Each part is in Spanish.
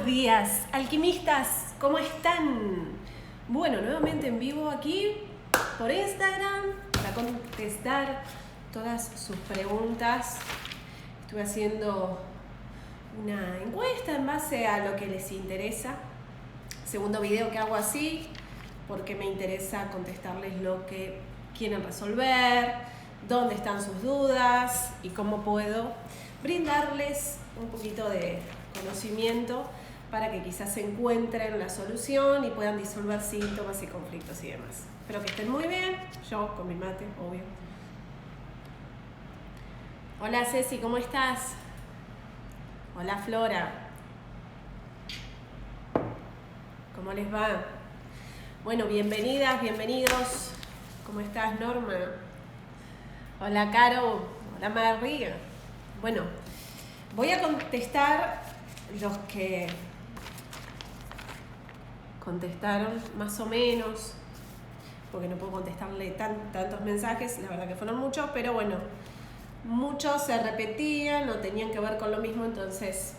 Buenos días, alquimistas, ¿cómo están? Bueno, nuevamente en vivo aquí por Instagram para contestar todas sus preguntas. Estuve haciendo una encuesta en base a lo que les interesa. Segundo video que hago así porque me interesa contestarles lo que quieren resolver, dónde están sus dudas y cómo puedo brindarles un poquito de conocimiento para que quizás encuentren la solución y puedan disolver síntomas y conflictos y demás. Espero que estén muy bien, yo con mi mate, obvio. Hola Ceci, ¿cómo estás? Hola Flora. ¿Cómo les va? Bueno, bienvenidas, bienvenidos. ¿Cómo estás, Norma? Hola Caro. Hola María. Bueno, voy a contestar los que contestaron más o menos, porque no puedo contestarle tantos mensajes, la verdad que fueron muchos, pero bueno, muchos se repetían o tenían que ver con lo mismo, entonces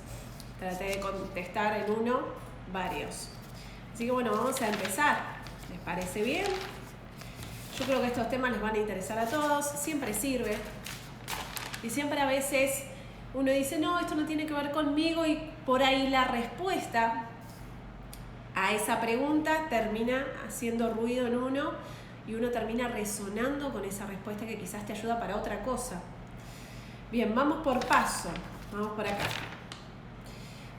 traté de contestar en uno varios. Así que bueno, vamos a empezar. ¿Les parece bien? Yo creo que estos temas les van a interesar a todos, siempre sirve. Y siempre a veces uno dice, no, esto no tiene que ver conmigo, y por ahí la respuesta a esa pregunta termina haciendo ruido en uno y uno termina resonando con esa respuesta que quizás te ayuda para otra cosa. Bien, vamos por paso, vamos por acá.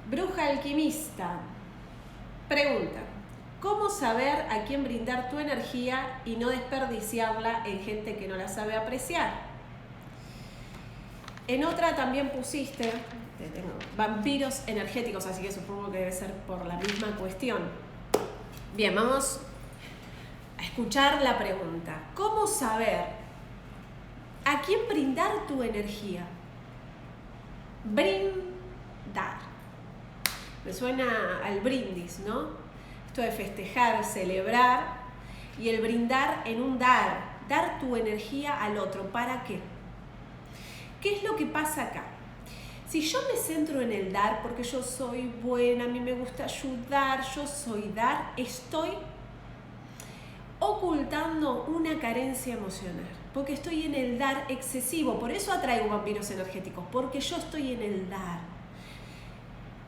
Bruja alquimista pregunta, ¿cómo saber a quién brindar tu energía y no desperdiciarla en gente que no la sabe apreciar? En otra también pusiste vampiros energéticos, así que supongo que debe ser por la misma cuestión. Bien, vamos a escuchar la pregunta. ¿Cómo saber a quién brindar tu energía? Brindar. Me suena al brindis, ¿no? Esto de festejar, celebrar, y el brindar en un dar tu energía al otro. ¿Para qué? ¿Qué es lo que pasa acá? Si yo me centro en el dar, porque yo soy buena, a mí me gusta ayudar, yo soy dar, estoy ocultando una carencia emocional, porque estoy en el dar excesivo. Por eso atraigo vampiros energéticos, porque yo estoy en el dar.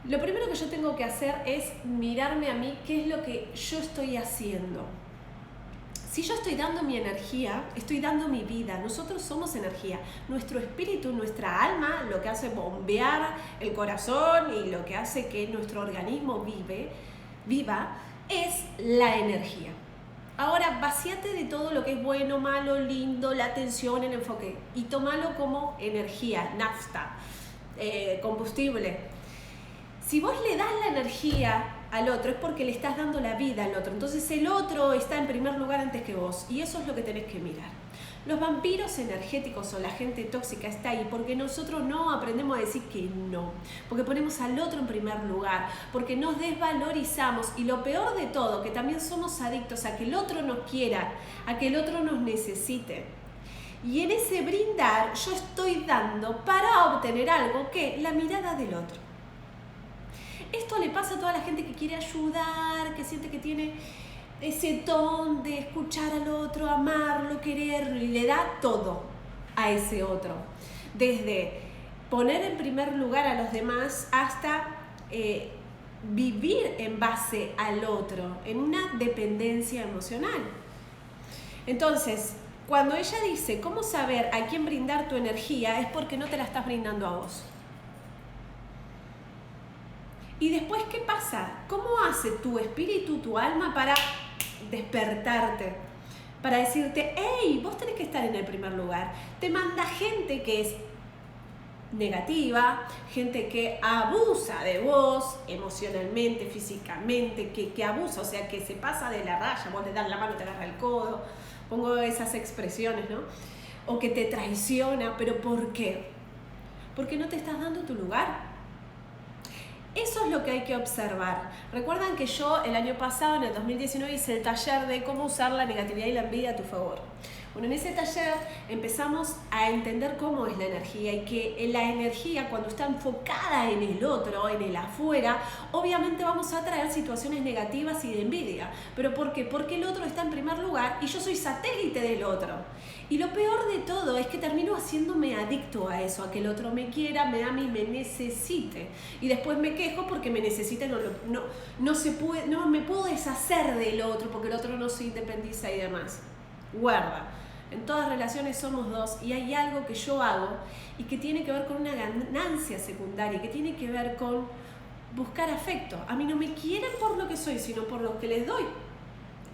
Lo primero que yo tengo que hacer es mirarme a mí, qué es lo que yo estoy haciendo. Si yo estoy dando mi energía, estoy dando mi vida. Nosotros somos energía. Nuestro espíritu, nuestra alma, lo que hace bombear el corazón y lo que hace que nuestro organismo viva, es la energía. Ahora, vacíate de todo lo que es bueno, malo, lindo, la atención, el enfoque, y tómalo como energía, nafta, combustible. Si vos le das la energía al otro es porque le estás dando la vida al otro. Entonces el otro está en primer lugar antes que vos, y eso es lo que tenés que mirar. Los vampiros energéticos o la gente tóxica está ahí porque nosotros no aprendemos a decir que no, porque ponemos al otro en primer lugar, porque nos desvalorizamos, y lo peor de todo, que también somos adictos a que el otro nos quiera, a que el otro nos necesite. Y en ese brindar yo estoy dando para obtener algo, que la mirada del otro. Esto le pasa a toda la gente que quiere ayudar, que siente que tiene ese don de escuchar al otro, amarlo, quererlo, y le da todo a ese otro. Desde poner en primer lugar a los demás hasta vivir en base al otro, en una dependencia emocional. Entonces, cuando ella dice, ¿cómo saber a quién brindar tu energía? Es porque no te la estás brindando a vos. Y después, ¿qué pasa? ¿Cómo hace tu espíritu, tu alma para despertarte? Para decirte, hey, vos tenés que estar en el primer lugar. Te manda gente que es negativa, gente que abusa de vos emocionalmente, físicamente, que abusa, o sea, que se pasa de la raya, vos le das la mano, te agarra el codo, pongo esas expresiones, ¿no? O que te traiciona, ¿pero por qué? Porque no te estás dando tu lugar. Eso es lo que hay que observar. Recuerdan que yo el año pasado, en el 2019, hice el taller de cómo usar la negatividad y la envidia a tu favor. Bueno, en ese taller empezamos a entender cómo es la energía y que la energía cuando está enfocada en el otro, en el afuera, obviamente vamos a traer situaciones negativas y de envidia. ¿Pero por qué? Porque el otro está en primer lugar y yo soy satélite del otro. Y lo peor de todo es que termino haciéndome adicto a eso, a que el otro me quiera, me ame y me necesite. Y después me quejo porque me necesita y no me puedo deshacer del otro porque el otro no se independiza y demás. Guarda, en todas relaciones somos dos y hay algo que yo hago y que tiene que ver con una ganancia secundaria, que tiene que ver con buscar afecto. A mí no me quieren por lo que soy, sino por lo que les doy.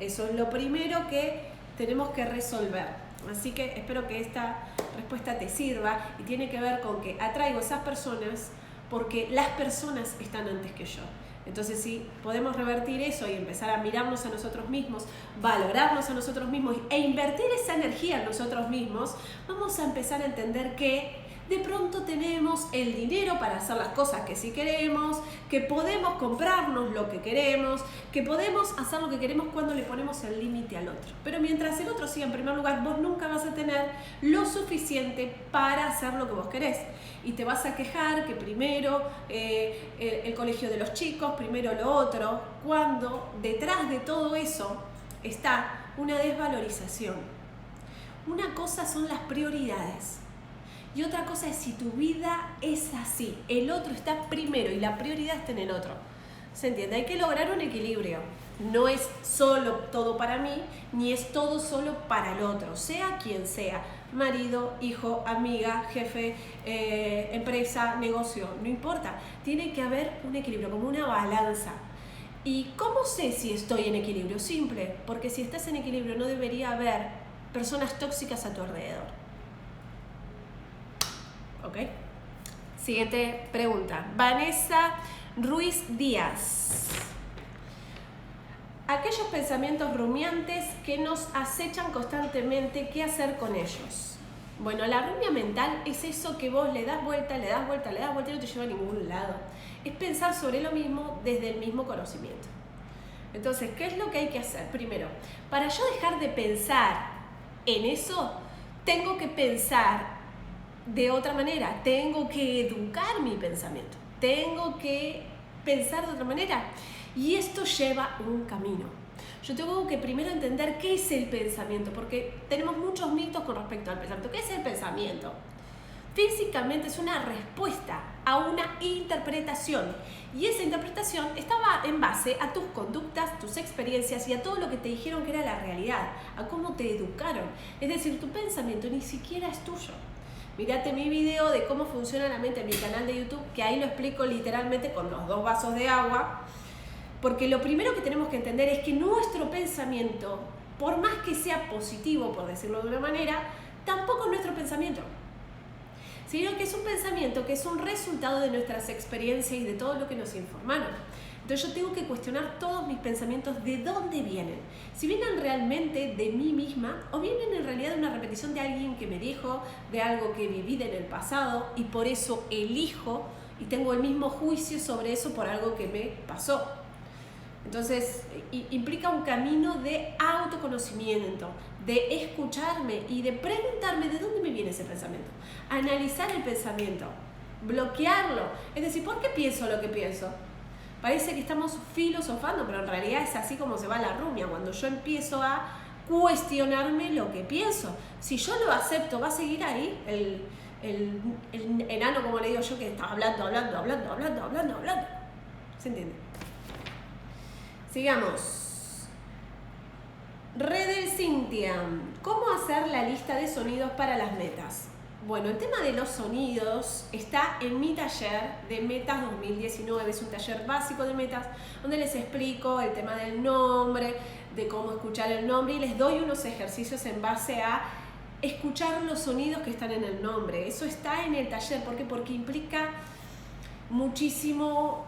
Eso es lo primero que tenemos que resolver. Así que espero que esta respuesta te sirva y tiene que ver con que atraigo a esas personas porque las personas están antes que yo. Entonces, si podemos revertir eso y empezar a mirarnos a nosotros mismos, valorarnos a nosotros mismos e invertir esa energía en nosotros mismos, vamos a empezar a entender que de pronto tenemos el dinero para hacer las cosas que sí queremos, que podemos comprarnos lo que queremos, que podemos hacer lo que queremos cuando le ponemos el límite al otro. Pero mientras el otro siga en primer lugar, vos nunca vas a tener lo suficiente para hacer lo que vos querés. Y te vas a quejar que primero el colegio de los chicos, primero lo otro, cuando detrás de todo eso está una desvalorización. Una cosa son las prioridades. Y otra cosa es si tu vida es así, el otro está primero y la prioridad está en el otro. ¿Se entiende? Hay que lograr un equilibrio. No es solo todo para mí, ni es todo solo para el otro, sea quien sea. Marido, hijo, amiga, jefe, empresa, negocio, no importa. Tiene que haber un equilibrio, como una balanza. ¿Y cómo sé si estoy en equilibrio? Simple, porque si estás en equilibrio no debería haber personas tóxicas a tu alrededor. ¿Ok? Siguiente pregunta. Vanessa Ruiz Díaz. Aquellos pensamientos rumiantes que nos acechan constantemente, ¿qué hacer con ellos? Bueno, la rumia mental es eso que vos le das vuelta, le das vuelta, le das vuelta y no te lleva a ningún lado. Es pensar sobre lo mismo desde el mismo conocimiento. Entonces, ¿qué es lo que hay que hacer? Primero, para yo dejar de pensar en eso, tengo que pensar de otra manera, tengo que educar mi pensamiento, tengo que pensar de otra manera y esto lleva un camino. Yo tengo que primero entender qué es el pensamiento, porque tenemos muchos mitos con respecto al pensamiento. ¿Qué es el pensamiento? Físicamente es una respuesta a una interpretación y esa interpretación estaba en base a tus conductas, tus experiencias y a todo lo que te dijeron que era la realidad, a cómo te educaron. Es decir, tu pensamiento ni siquiera es tuyo. Mírate mi video de cómo funciona la mente en mi canal de YouTube, que ahí lo explico literalmente con los 2 vasos de agua, porque lo primero que tenemos que entender es que nuestro pensamiento, por más que sea positivo, por decirlo de una manera, tampoco es nuestro pensamiento, sino que es un pensamiento que es un resultado de nuestras experiencias y de todo lo que nos informaron. Entonces yo tengo que cuestionar todos mis pensamientos de dónde vienen. Si vienen realmente de mí misma o vienen en realidad de una repetición de alguien que me dijo, de algo que viví en el pasado y por eso elijo y tengo el mismo juicio sobre eso por algo que me pasó. Entonces implica un camino de autoconocimiento, de escucharme y de preguntarme de dónde me viene ese pensamiento. Analizar el pensamiento, bloquearlo. Es decir, ¿por qué pienso lo que pienso? Parece que estamos filosofando, pero en realidad es así como se va la rumia, cuando yo empiezo a cuestionarme lo que pienso. Si yo lo acepto, va a seguir ahí el enano, como le digo yo, que está hablando. ¿Se entiende? Sigamos. Redel Cintia, ¿cómo hacer la lista de sonidos para las metas? Bueno, el tema de los sonidos está en mi taller de Metas 2019. Es un taller básico de metas donde les explico el tema del nombre, de cómo escuchar el nombre y les doy unos ejercicios en base a escuchar los sonidos que están en el nombre. Eso está en el taller. ¿Por qué? Porque implica muchísimo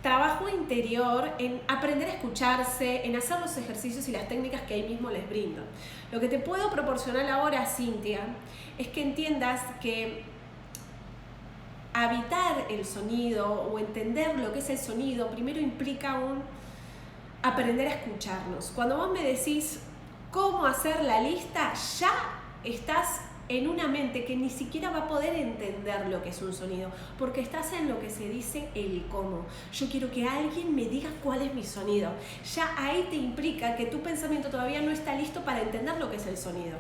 trabajo interior en aprender a escucharse, en hacer los ejercicios y las técnicas que ahí mismo les brindo. Lo que te puedo proporcionar ahora, Cintia, es que entiendas que habitar el sonido o entender lo que es el sonido primero implica un aprender a escucharnos. Cuando vos me decís, cómo hacer la lista, ya estás en una mente que ni siquiera va a poder entender lo que es un sonido, porque estás en lo que se dice el cómo. Yo quiero que alguien me diga cuál es mi sonido. Ya ahí te implica que tu pensamiento todavía no está listo para entender lo que es el sonido,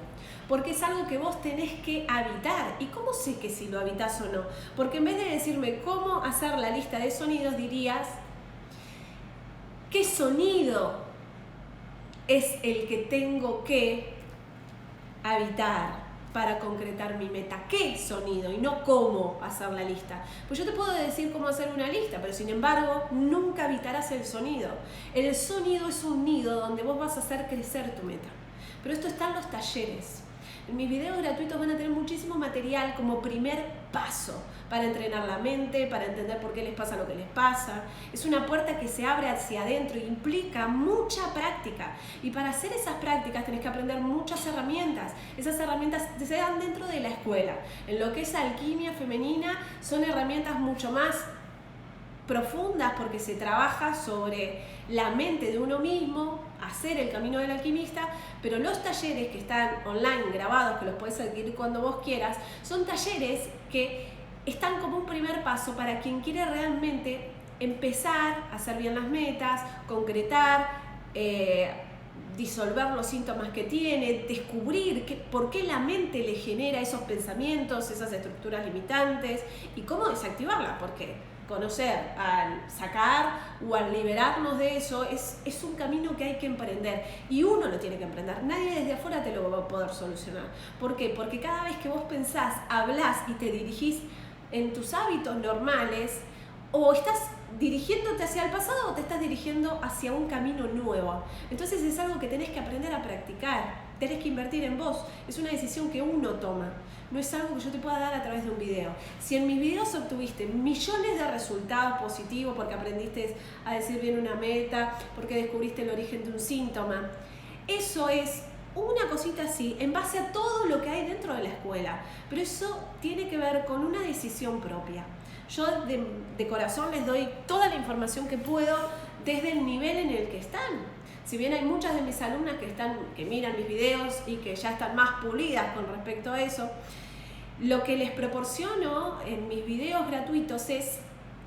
porque es algo que vos tenés que habitar. ¿Y cómo sé que si lo habitas o no? Porque en vez de decirme cómo hacer la lista de sonidos, dirías, ¿qué sonido es el que tengo que habitar para concretar mi meta? ¿Qué sonido? Y no cómo hacer la lista. Pues yo te puedo decir cómo hacer una lista, pero sin embargo nunca habitarás el sonido. El sonido es un nido donde vos vas a hacer crecer tu meta. Pero esto está en los talleres. En mis videos gratuitos van a tener muchísimo material como primer paso para entrenar la mente, para entender por qué les pasa lo que les pasa. Es una puerta que se abre hacia adentro y implica mucha práctica. Y para hacer esas prácticas tenés que aprender muchas herramientas. Esas herramientas se dan dentro de la escuela. En lo que es alquimia femenina son herramientas mucho más profundas porque se trabaja sobre la mente de uno mismo, hacer el camino del alquimista, pero los talleres que están online grabados, que los puedes adquirir cuando vos quieras, son talleres que están como un primer paso para quien quiere realmente empezar a hacer bien las metas, concretar, disolver los síntomas que tiene, descubrir por qué la mente le genera esos pensamientos, esas estructuras limitantes y cómo desactivarlas, porque conocer al sacar o al liberarnos de eso es un camino que hay que emprender y uno lo tiene que emprender. Nadie desde afuera te lo va a poder solucionar. ¿Por qué? Porque cada vez que vos pensás, hablás y te dirigís en tus hábitos normales, o estás dirigiéndote hacia el pasado o te estás dirigiendo hacia un camino nuevo. Entonces es algo que tenés que aprender a practicar, tenés que invertir en vos. Es una decisión que uno toma, no es algo que yo te pueda dar a través de un video. Si en mis videos obtuviste millones de resultados positivos porque aprendiste a decir bien una meta, porque descubriste el origen de un síntoma, eso es una cosita así, en base a todo lo que hay dentro de la escuela. Pero eso tiene que ver con una decisión propia. Yo de corazón les doy toda la información que puedo desde el nivel en el que están. Si bien hay muchas de mis alumnas que miran mis videos y que ya están más pulidas con respecto a eso, lo que les proporciono en mis videos gratuitos es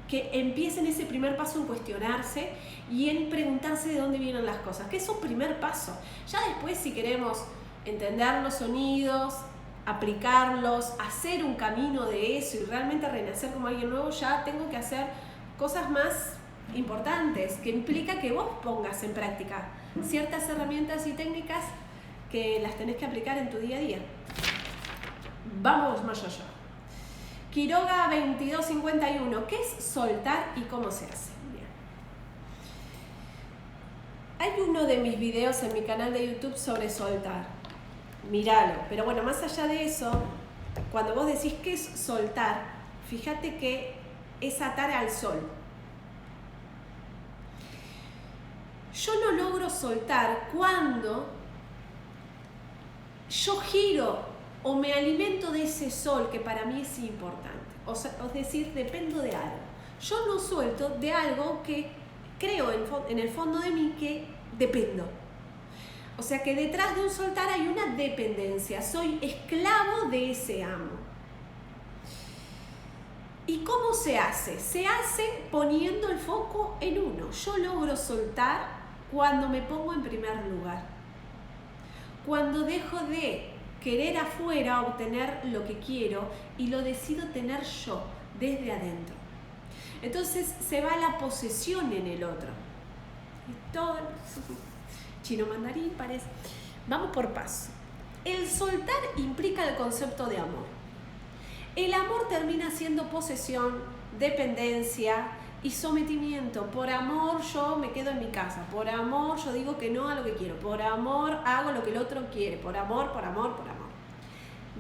que empiecen ese primer paso en cuestionarse y en preguntarse de dónde vienen las cosas, que es un primer paso. Ya después, si queremos entender los sonidos, aplicarlos, hacer un camino de eso y realmente renacer como alguien nuevo, ya tengo que hacer cosas más importantes, que implica que vos pongas en práctica ciertas herramientas y técnicas que las tenés que aplicar en tu día a día. Vamos más allá. Quiroga 2251, ¿qué es soltar y cómo se hace? Bien. Hay uno de mis videos en mi canal de YouTube sobre soltar. Míralo. Pero bueno, más allá de eso, cuando vos decís qué es soltar, fíjate que es atar al sol. Yo no logro soltar cuando yo giro o me alimento de ese sol que para mí es importante. Es decir, dependo de algo. Yo no suelto de algo que creo en el fondo de mí que dependo. O sea que detrás de un soltar hay una dependencia. Soy esclavo de ese amo. ¿Y cómo se hace? Se hace poniendo el foco en uno. Yo logro soltar cuando me pongo en primer lugar. Cuando dejo de querer afuera obtener lo que quiero y lo decido tener yo, desde adentro. Entonces se va la posesión en el otro. Todo chino mandarín parece. Vamos por paso. El soltar implica el concepto de amor. El amor termina siendo posesión, dependencia y sometimiento. Por amor yo me quedo en mi casa. Por amor yo digo que no a lo que quiero. Por amor hago lo que el otro quiere. Por amor, por amor, por amor.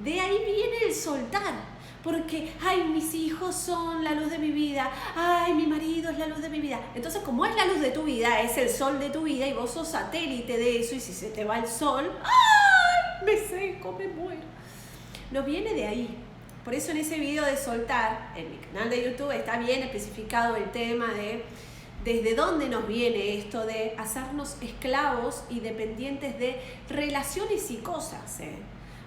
De ahí viene el soltar. Porque, ay, mis hijos son la luz de mi vida. Ay, mi marido es la luz de mi vida. Entonces, como es la luz de tu vida, es el sol de tu vida y vos sos satélite de eso. Y si se te va el sol, ¡ay! Me seco, me muero. No viene de ahí. Por eso en ese video de soltar, en mi canal de YouTube está bien especificado el tema desde dónde nos viene esto de hacernos esclavos y dependientes de relaciones y cosas, ¿eh?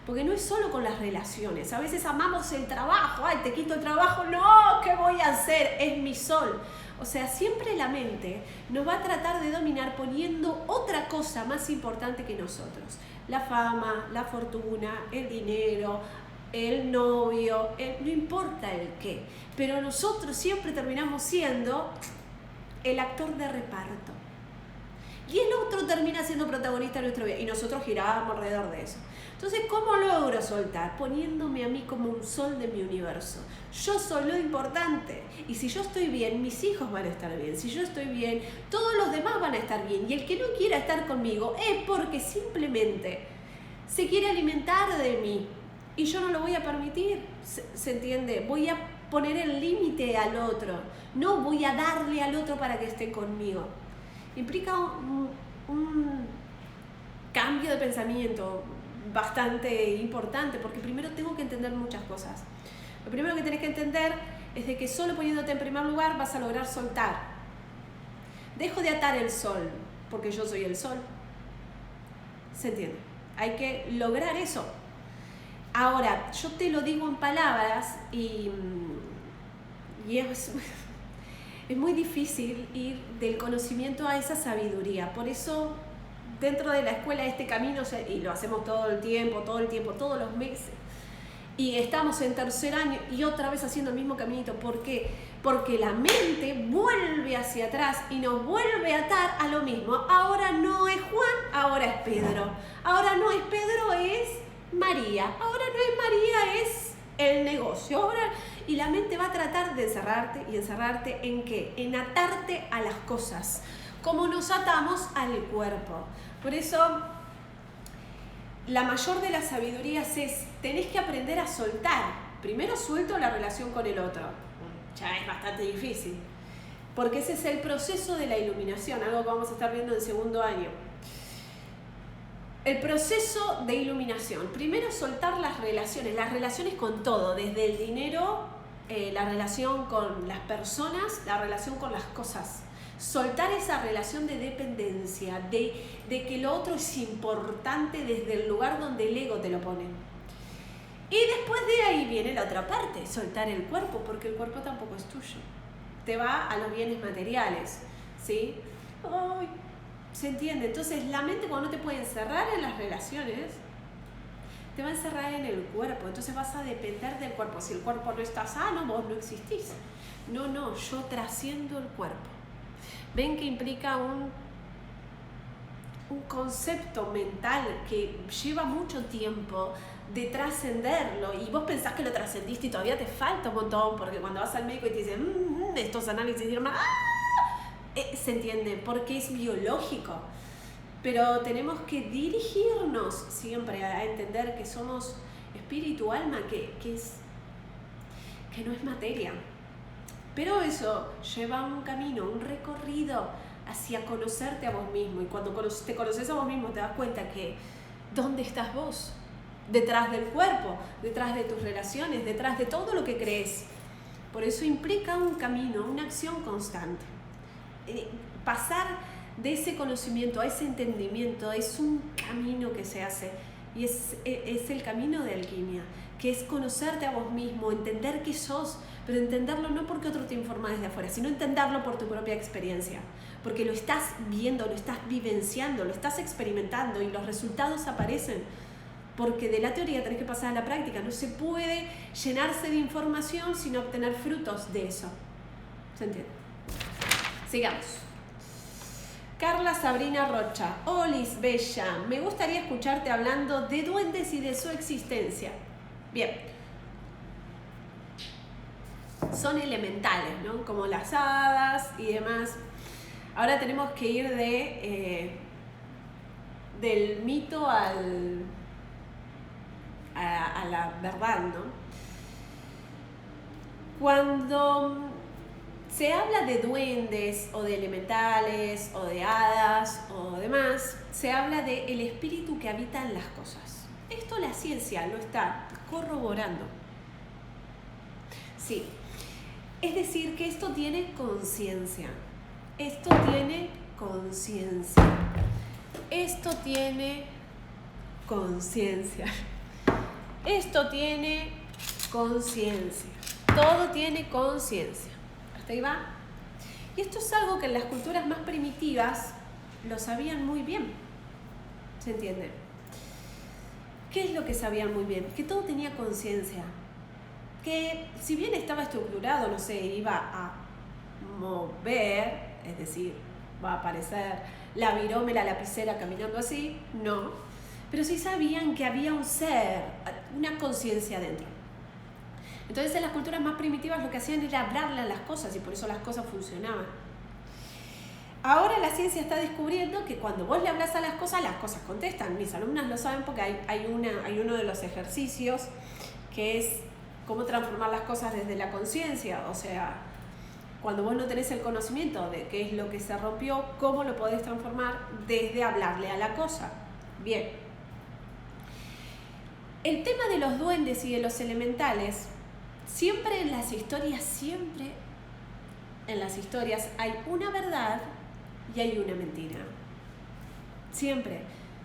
Porque no es solo con las relaciones. A veces amamos el trabajo. Ay, te quito el trabajo. No, ¿qué voy a hacer? Es mi sol. O sea, siempre la mente nos va a tratar de dominar poniendo otra cosa más importante que nosotros. La fama, la fortuna, el dinero, el novio, no importa el qué. Pero nosotros siempre terminamos siendo el actor de reparto. Y el otro termina siendo protagonista de nuestra vida. Y nosotros girábamos alrededor de eso. Entonces, ¿cómo logro soltar? Poniéndome a mí como un sol de mi universo. Yo soy lo importante. Y si yo estoy bien, mis hijos van a estar bien. Si yo estoy bien, todos los demás van a estar bien. Y el que no quiera estar conmigo es porque simplemente se quiere alimentar de mí. Y yo no lo voy a permitir. ¿Se entiende? Voy a poner el límite al otro. No voy a darle al otro para que esté conmigo. Implica un cambio de pensamiento bastante importante, porque primero tengo que entender muchas cosas. Lo primero que tenés que entender es de que solo poniéndote en primer lugar vas a lograr soltar. Dejo de atar el sol, porque yo soy el sol. ¿Se entiende? Hay que lograr eso. Ahora, yo te lo digo en palabras y es muy difícil ir del conocimiento a esa sabiduría. Por eso, dentro de la escuela, este camino, y lo hacemos todo el tiempo, todos los meses, y estamos en tercer año y otra vez haciendo el mismo caminito. ¿Por qué? Porque la mente vuelve hacia atrás y nos vuelve a atar a lo mismo. Ahora no es Juan, ahora es Pedro. Ahora no es Pedro, es María. Ahora no es María, es el negocio. Ahora... Y la mente va a tratar de encerrarte y encerrarte ¿en qué? En atarte a las cosas, como nos atamos al cuerpo. Por eso, la mayor de las sabidurías es, tenés que aprender a soltar. Primero suelto la relación con el otro. Ya es bastante difícil, porque ese es el proceso de la iluminación, algo que vamos a estar viendo en segundo año. El proceso de iluminación. Primero soltar las relaciones con todo, desde el dinero, la relación con las personas, la relación con las cosas. Soltar esa relación de dependencia, de que lo otro es importante desde el lugar donde el ego te lo pone. Y después de ahí viene la otra parte, soltar el cuerpo, porque el cuerpo tampoco es tuyo. Te va a los bienes materiales, ¿sí? Ay, ¿se entiende? Entonces la mente, cuando no te puede encerrar en las relaciones, te va a encerrar en el cuerpo. Entonces vas a depender del cuerpo. Si el cuerpo no está sano, vos no existís. No, yo trasciendo el cuerpo. Ven que implica un concepto mental que lleva mucho tiempo de trascenderlo, y vos pensás que lo trascendiste y todavía te falta un montón, porque cuando vas al médico y te dicen estos análisis dieron se entiende, porque es biológico. Pero tenemos que dirigirnos siempre a entender que somos espíritu, alma, que no es materia. Pero eso lleva un camino, un recorrido hacia conocerte a vos mismo. Y cuando te conoces a vos mismo, te das cuenta que ¿dónde estás vos? Detrás del cuerpo, detrás de tus relaciones, detrás de todo lo que crees. Por eso implica un camino, una acción constante. Pasar de ese conocimiento a ese entendimiento es un camino que se hace, y es el camino de alquimia, que es conocerte a vos mismo, entender que sos, pero entenderlo no porque otro te informa desde afuera, sino entenderlo por tu propia experiencia, porque lo estás viendo, lo estás vivenciando, lo estás experimentando, y los resultados aparecen, porque de la teoría tenés que pasar a la práctica. No se puede llenarse de información sin obtener frutos de eso. ¿Se entiende? Sigamos. Carla Sabrina Rocha. Olis, bella. Me gustaría escucharte hablando de duendes y de su existencia. Bien. Son elementales, ¿no? Como las hadas y demás. Ahora tenemos que ir del mito a la verdad, ¿no? Cuando se habla de duendes o de elementales o de hadas o demás, se habla del espíritu que habita en las cosas. Esto la ciencia lo está corroborando. Sí, es decir, que esto tiene conciencia. Esto tiene conciencia. Esto tiene conciencia. Esto tiene conciencia. Todo tiene conciencia. ¿Hasta ahí va? Y esto es algo que en las culturas más primitivas lo sabían muy bien. ¿Se entiende? ¿Qué es lo que sabían muy bien? Que todo tenía conciencia. Que si bien estaba estructurado, no sé, iba a mover, es decir, va a aparecer la virome, la lapicera caminando así, no. Pero sí sabían que había un ser, una conciencia dentro. Entonces en las culturas más primitivas lo que hacían era hablarle a las cosas y por eso las cosas funcionaban. Ahora la ciencia está descubriendo que cuando vos le hablas a las cosas contestan. Mis alumnas lo saben porque hay uno de los ejercicios que es cómo transformar las cosas desde la conciencia. O sea, cuando vos no tenés el conocimiento de qué es lo que se rompió, cómo lo podés transformar desde hablarle a la cosa. Bien. El tema de los duendes y de los elementales, siempre en las historias hay una verdad y hay una mentira. Siempre.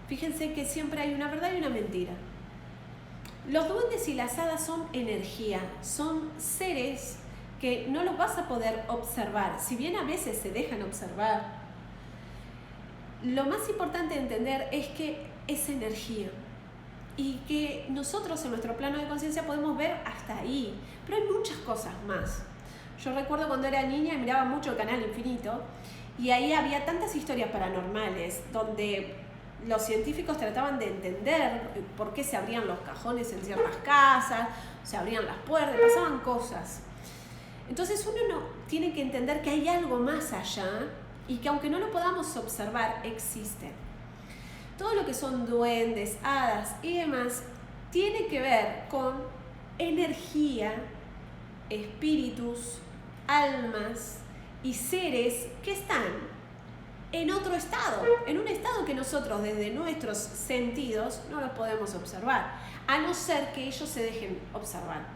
Fíjense que siempre hay una verdad y una mentira. Los duendes y las hadas son energía, son seres que no los vas a poder observar, si bien a veces se dejan observar. Lo más importante de entender es que es energía y que nosotros en nuestro plano de conciencia podemos ver hasta ahí, pero hay muchas cosas más. Yo recuerdo cuando era niña y miraba mucho el canal Infinito y ahí había tantas historias paranormales donde los científicos trataban de entender por qué se abrían los cajones en ciertas casas, se abrían las puertas, pasaban cosas. Entonces uno no tiene que entender que hay algo más allá y que aunque no lo podamos observar, existe. Todo lo que son duendes, hadas y demás tiene que ver con energía, espíritus, almas y seres que están en otro estado, en un estado que nosotros desde nuestros sentidos no los podemos observar, a no ser que ellos se dejen observar.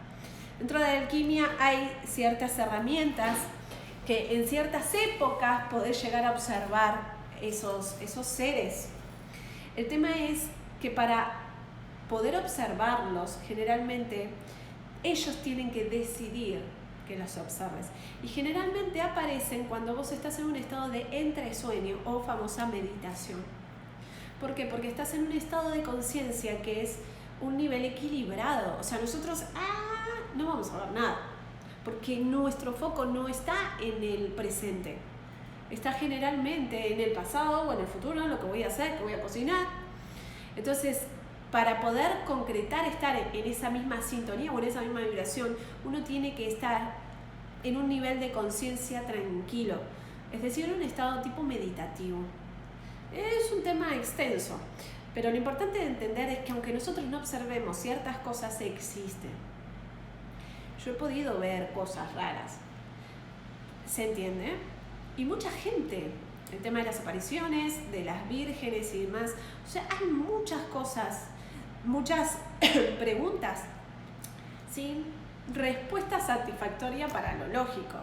Dentro de la alquimia hay ciertas herramientas que en ciertas épocas podés llegar a observar esos seres. El tema es que para poder observarlos, generalmente ellos tienen que decidir que los observes. Y generalmente aparecen cuando vos estás en un estado de entresueño o famosa meditación. ¿Por qué? Porque estás en un estado de conciencia que es un nivel equilibrado. O sea, nosotros no vamos a ver nada, porque nuestro foco no está en el presente. Está generalmente en el pasado o en el futuro, lo que voy a hacer, que voy a cocinar. Entonces, para poder concretar estar en esa misma sintonía o en esa misma vibración, uno tiene que estar en un nivel de conciencia tranquilo, es decir, en un estado tipo meditativo. Es un tema extenso, pero lo importante de entender es que aunque nosotros no observemos, ciertas cosas existen. Yo he podido ver cosas raras, ¿se entiende? Y mucha gente, el tema de las apariciones, de las vírgenes y demás, o sea, hay muchas cosas, muchas preguntas sin respuesta satisfactoria para lo lógico.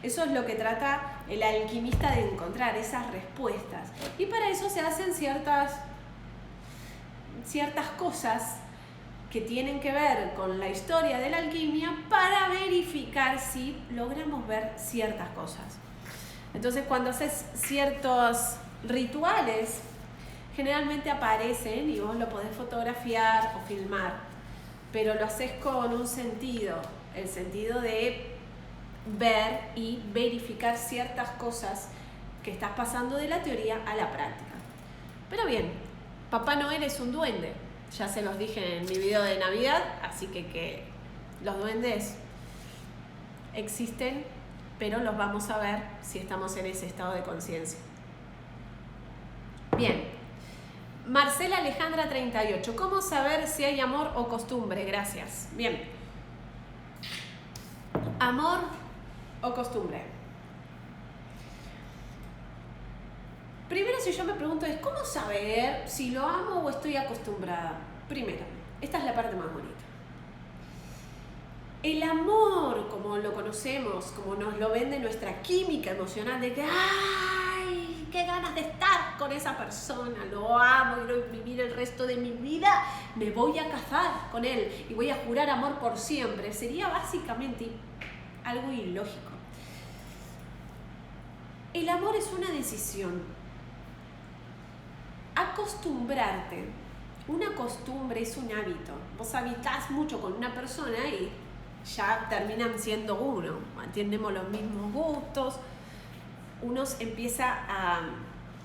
Eso es lo que trata el alquimista de encontrar, esas respuestas. Y para eso se hacen ciertas cosas que tienen que ver con la historia de la alquimia para verificar si logramos ver ciertas cosas. Entonces, cuando haces ciertos rituales, generalmente aparecen y vos lo podés fotografiar o filmar, pero lo haces con un sentido, el sentido de ver y verificar ciertas cosas que estás pasando de la teoría a la práctica. Pero bien, Papá Noel es un duende, ya se los dije en mi video de Navidad, así que los duendes existen, pero los vamos a ver si estamos en ese estado de conciencia. Bien, Marcela Alejandra 38, ¿cómo saber si hay amor o costumbre? Gracias. Bien, amor o costumbre. Primero, si yo me pregunto es ¿cómo saber si lo amo o estoy acostumbrada? Primero, esta es la parte más bonita. El amor, como lo conocemos, como nos lo vende nuestra química emocional, de que ¡ay! ¡Qué ganas de estar con esa persona! Lo amo, quiero vivir el resto de mi vida, me voy a casar con él y voy a jurar amor por siempre. Sería básicamente algo ilógico. El amor es una decisión. Acostumbrarte. Una costumbre es un hábito. Vos habitás mucho con una persona y ya terminan siendo uno. Tenemos los mismos gustos. Uno empieza a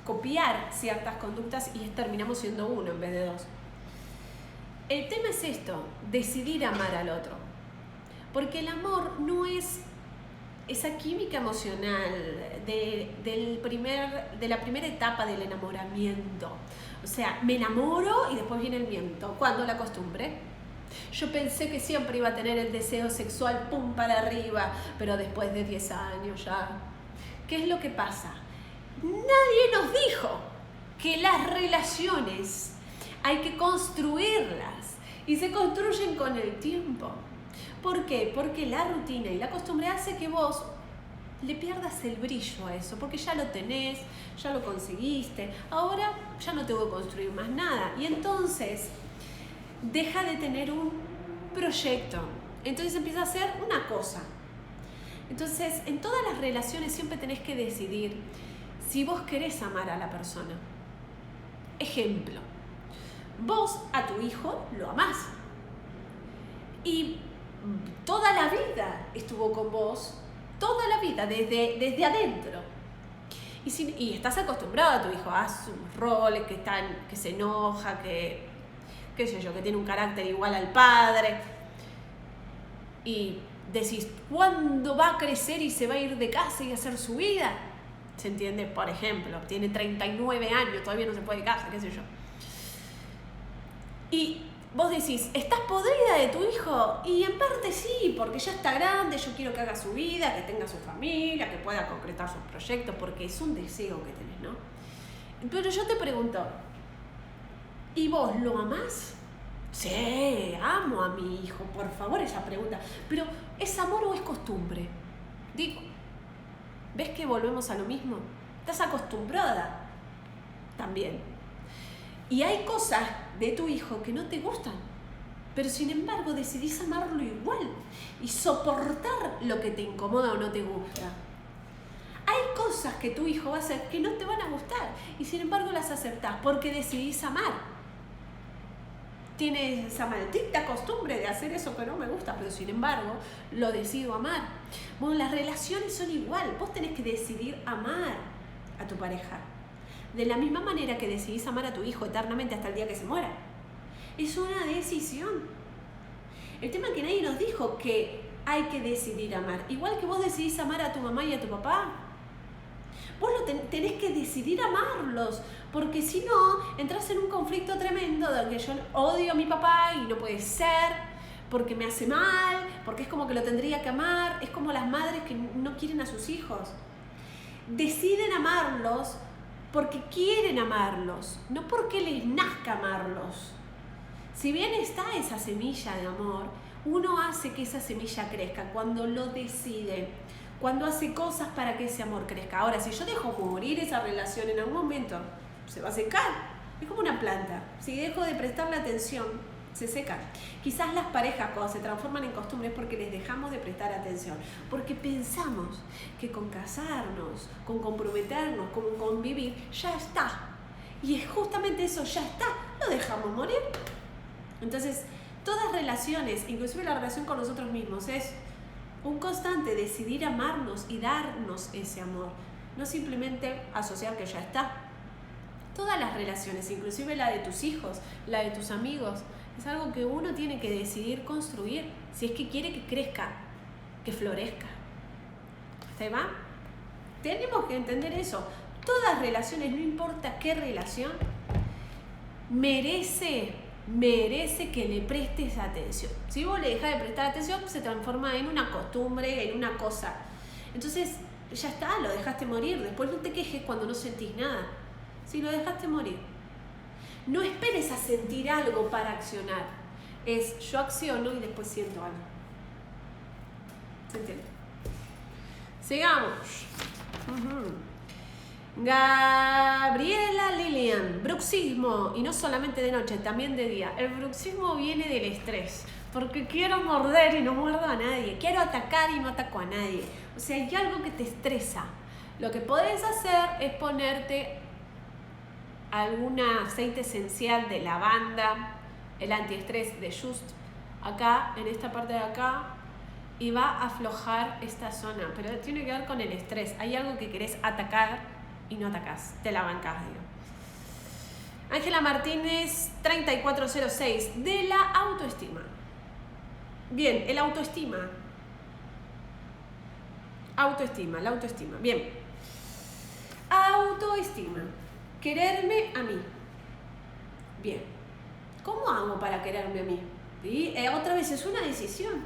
copiar ciertas conductas y terminamos siendo uno en vez de dos. El tema es esto, decidir amar al otro. Porque el amor no es esa química emocional de la primera etapa del enamoramiento. O sea, me enamoro y después viene el miento. ¿Cuándo la costumbre? Yo pensé que siempre iba a tener el deseo sexual pum para arriba, pero después de 10 años ya. ¿Qué es lo que pasa? Nadie nos dijo que las relaciones hay que construirlas y se construyen con el tiempo. ¿Por qué? Porque la rutina y la costumbre hace que vos le pierdas el brillo a eso, porque ya lo tenés, ya lo conseguiste, ahora ya no tengo que construir más nada. Y entonces deja de tener un proyecto, entonces empieza a hacer una cosa. Entonces, en todas las relaciones siempre tenés que decidir si vos querés amar a la persona. Ejemplo, vos a tu hijo lo amás y toda la vida estuvo con vos, toda la vida, desde adentro. Y estás acostumbrado a tu hijo a sus roles, que se enoja, que tiene un carácter igual al padre. Y decís, ¿cuándo va a crecer y se va a ir de casa y a hacer su vida? ¿Se entiende? Por ejemplo, tiene 39 años, todavía no se fue de casa, qué sé yo. Y vos decís, ¿estás podrida de tu hijo? Y en parte sí, porque ya está grande, yo quiero que haga su vida, que tenga su familia, que pueda concretar sus proyectos, porque es un deseo que tenés, ¿no? Pero yo te pregunto, ¿y vos lo amás? Sí, amo a mi hijo, por favor, esa pregunta. Pero, ¿es amor o es costumbre? Digo, ¿ves que volvemos a lo mismo? Estás acostumbrada también. Y hay cosas de tu hijo que no te gustan, pero sin embargo decidís amarlo igual y soportar lo que te incomoda o no te gusta. Hay cosas que tu hijo va a hacer que no te van a gustar y sin embargo las aceptás porque decidís amar. Tienes esa maldita costumbre de hacer eso que no me gusta, pero sin embargo lo decido amar. Bueno, las relaciones son igual. Vos tenés que decidir amar a tu pareja. De la misma manera que decidís amar a tu hijo eternamente hasta el día que se muera. Es una decisión. El tema es que nadie nos dijo que hay que decidir amar. Igual que vos decidís amar a tu mamá y a tu papá. Vos tenés que decidir amarlos, porque si no, entras en un conflicto tremendo donde yo odio a mi papá y no puede ser, porque me hace mal, porque es como que lo tendría que amar. Es como las madres que no quieren a sus hijos. Deciden amarlos porque quieren amarlos, no porque les nazca amarlos. Si bien está esa semilla de amor, uno hace que esa semilla crezca cuando lo decide, cuando hace cosas para que ese amor crezca. Ahora, si yo dejo morir esa relación en algún momento, se va a secar. Es como una planta. Si dejo de prestarle atención, se seca. Quizás las parejas cuando se transforman en costumbres porque les dejamos de prestar atención, porque pensamos que con casarnos, con comprometernos, con convivir, ya está. Y es justamente eso, ya está, lo dejamos morir. Entonces, todas relaciones, inclusive la relación con nosotros mismos, es un constante decidir amarnos y darnos ese amor, no simplemente asociar que ya está. Todas las relaciones, inclusive la de tus hijos, la de tus amigos, es algo que uno tiene que decidir construir si es que quiere que crezca, que florezca. ¿Se va? Tenemos que entender eso. Todas relaciones, no importa qué relación, merece que le prestes atención. Si vos le dejás de prestar atención, se transforma en una costumbre, en una cosa. Entonces, ya está, lo dejaste morir. Después no te quejes cuando no sentís nada. Si lo dejaste morir. No esperes a sentir algo para accionar. Es yo acciono y después siento algo. ¿Se entiende? Sigamos. Gabriela Lilian, bruxismo, y no solamente de noche, también de día. El bruxismo viene del estrés, porque quiero morder y no muerdo a nadie, quiero atacar y no ataco a nadie. O sea, hay algo que te estresa. Lo que podés hacer es ponerte algún aceite esencial de lavanda, el antiestrés de Just, acá, en esta parte de acá, y va a aflojar esta zona, pero tiene que ver con el estrés. Hay algo que querés atacar y no atacás, te la bancás, digo. Ángela Martínez, 3406, de la autoestima. Bien, el autoestima. La autoestima. Bien. Autoestima. Quererme a mí. Bien. ¿Cómo hago para quererme a mí? ¿Sí? Otra vez es una decisión.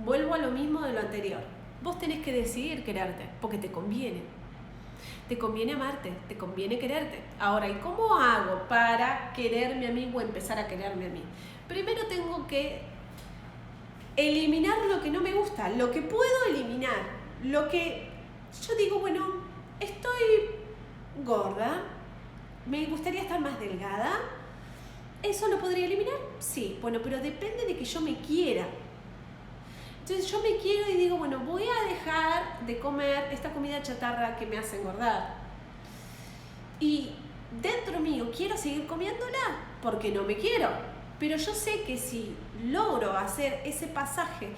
Vuelvo a lo mismo de lo anterior. Vos tenés que decidir quererte, porque te conviene. Te conviene amarte, te conviene quererte. Ahora, ¿y cómo hago para quererme a mí o empezar a quererme a mí? Primero tengo que eliminar lo que no me gusta, lo que puedo eliminar. Lo que yo digo, bueno, estoy gorda, me gustaría estar más delgada. ¿Eso lo podría eliminar? Sí, bueno, pero depende de que yo me quiera. Entonces yo me quiero y digo, bueno, voy a dejar de comer esta comida chatarra que me hace engordar. Y dentro mío quiero seguir comiéndola porque no me quiero. Pero yo sé que si logro hacer ese pasaje,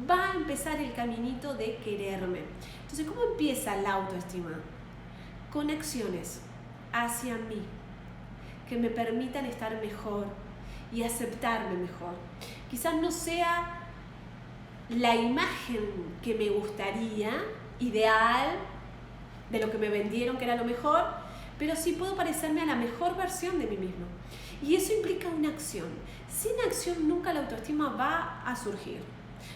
va a empezar el caminito de quererme. Entonces, ¿cómo empieza la autoestima? Con acciones hacia mí que me permitan estar mejor y aceptarme mejor. Quizás no sea la imagen que me gustaría, ideal, de lo que me vendieron que era lo mejor, pero sí puedo parecerme a la mejor versión de mí mismo. Y eso implica una acción. Sin acción nunca la autoestima va a surgir,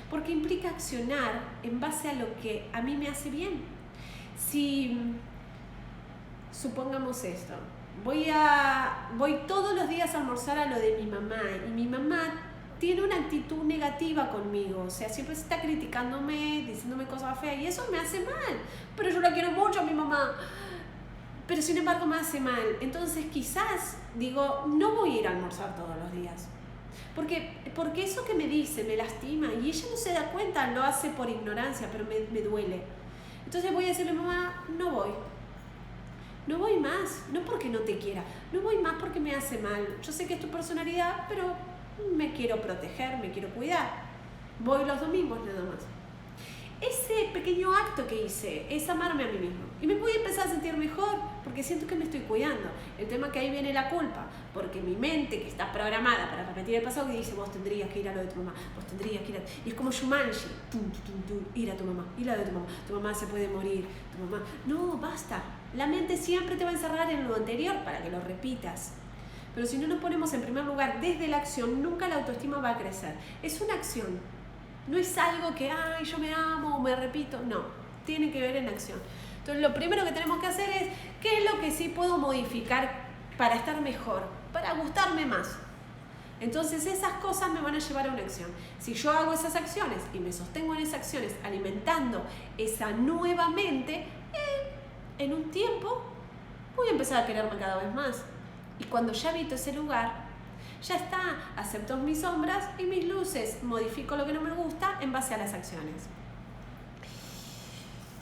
porque implica accionar en base a lo que a mí me hace bien. Si, supongamos esto, voy todos los días a almorzar a lo de mi mamá, y mi mamá tiene una actitud negativa conmigo, o sea, siempre está criticándome, diciéndome cosas feas, y eso me hace mal, pero yo la quiero mucho a mi mamá, pero sin embargo me hace mal. Entonces quizás digo, no voy a ir a almorzar todos los días, porque eso que me dice me lastima, y ella no se da cuenta, lo hace por ignorancia, pero me duele. Entonces voy a decirle, mamá, no voy más, no porque no te quiera, no voy más porque me hace mal, yo sé que es tu personalidad, pero me quiero proteger, me quiero cuidar. Voy los domingos nada más. Ese pequeño acto que hice es amarme a mí mismo. Y me voy a empezar a sentir mejor porque siento que me estoy cuidando. El tema es que ahí viene la culpa, porque mi mente, que está programada para repetir el pasado, que dice, vos tendrías que ir a lo de tu mamá, vos tendrías que ir a... Y es como Shumanji, ir a tu mamá, ir a lo de tu mamá se puede morir, tu mamá... No, basta. La mente siempre te va a encerrar en lo anterior para que lo repitas. Pero si no nos ponemos en primer lugar desde la acción, nunca la autoestima va a crecer. Es una acción. No es algo que, ay, yo me amo o me repito. No, tiene que ver en acción. Entonces, lo primero que tenemos que hacer es, ¿qué es lo que sí puedo modificar para estar mejor? Para gustarme más. Entonces, esas cosas me van a llevar a una acción. Si yo hago esas acciones y me sostengo en esas acciones, alimentando esa nueva mente, en un tiempo voy a empezar a quererme cada vez más. Y cuando ya habito ese lugar, ya está, acepto mis sombras y mis luces, modifico lo que no me gusta en base a las acciones.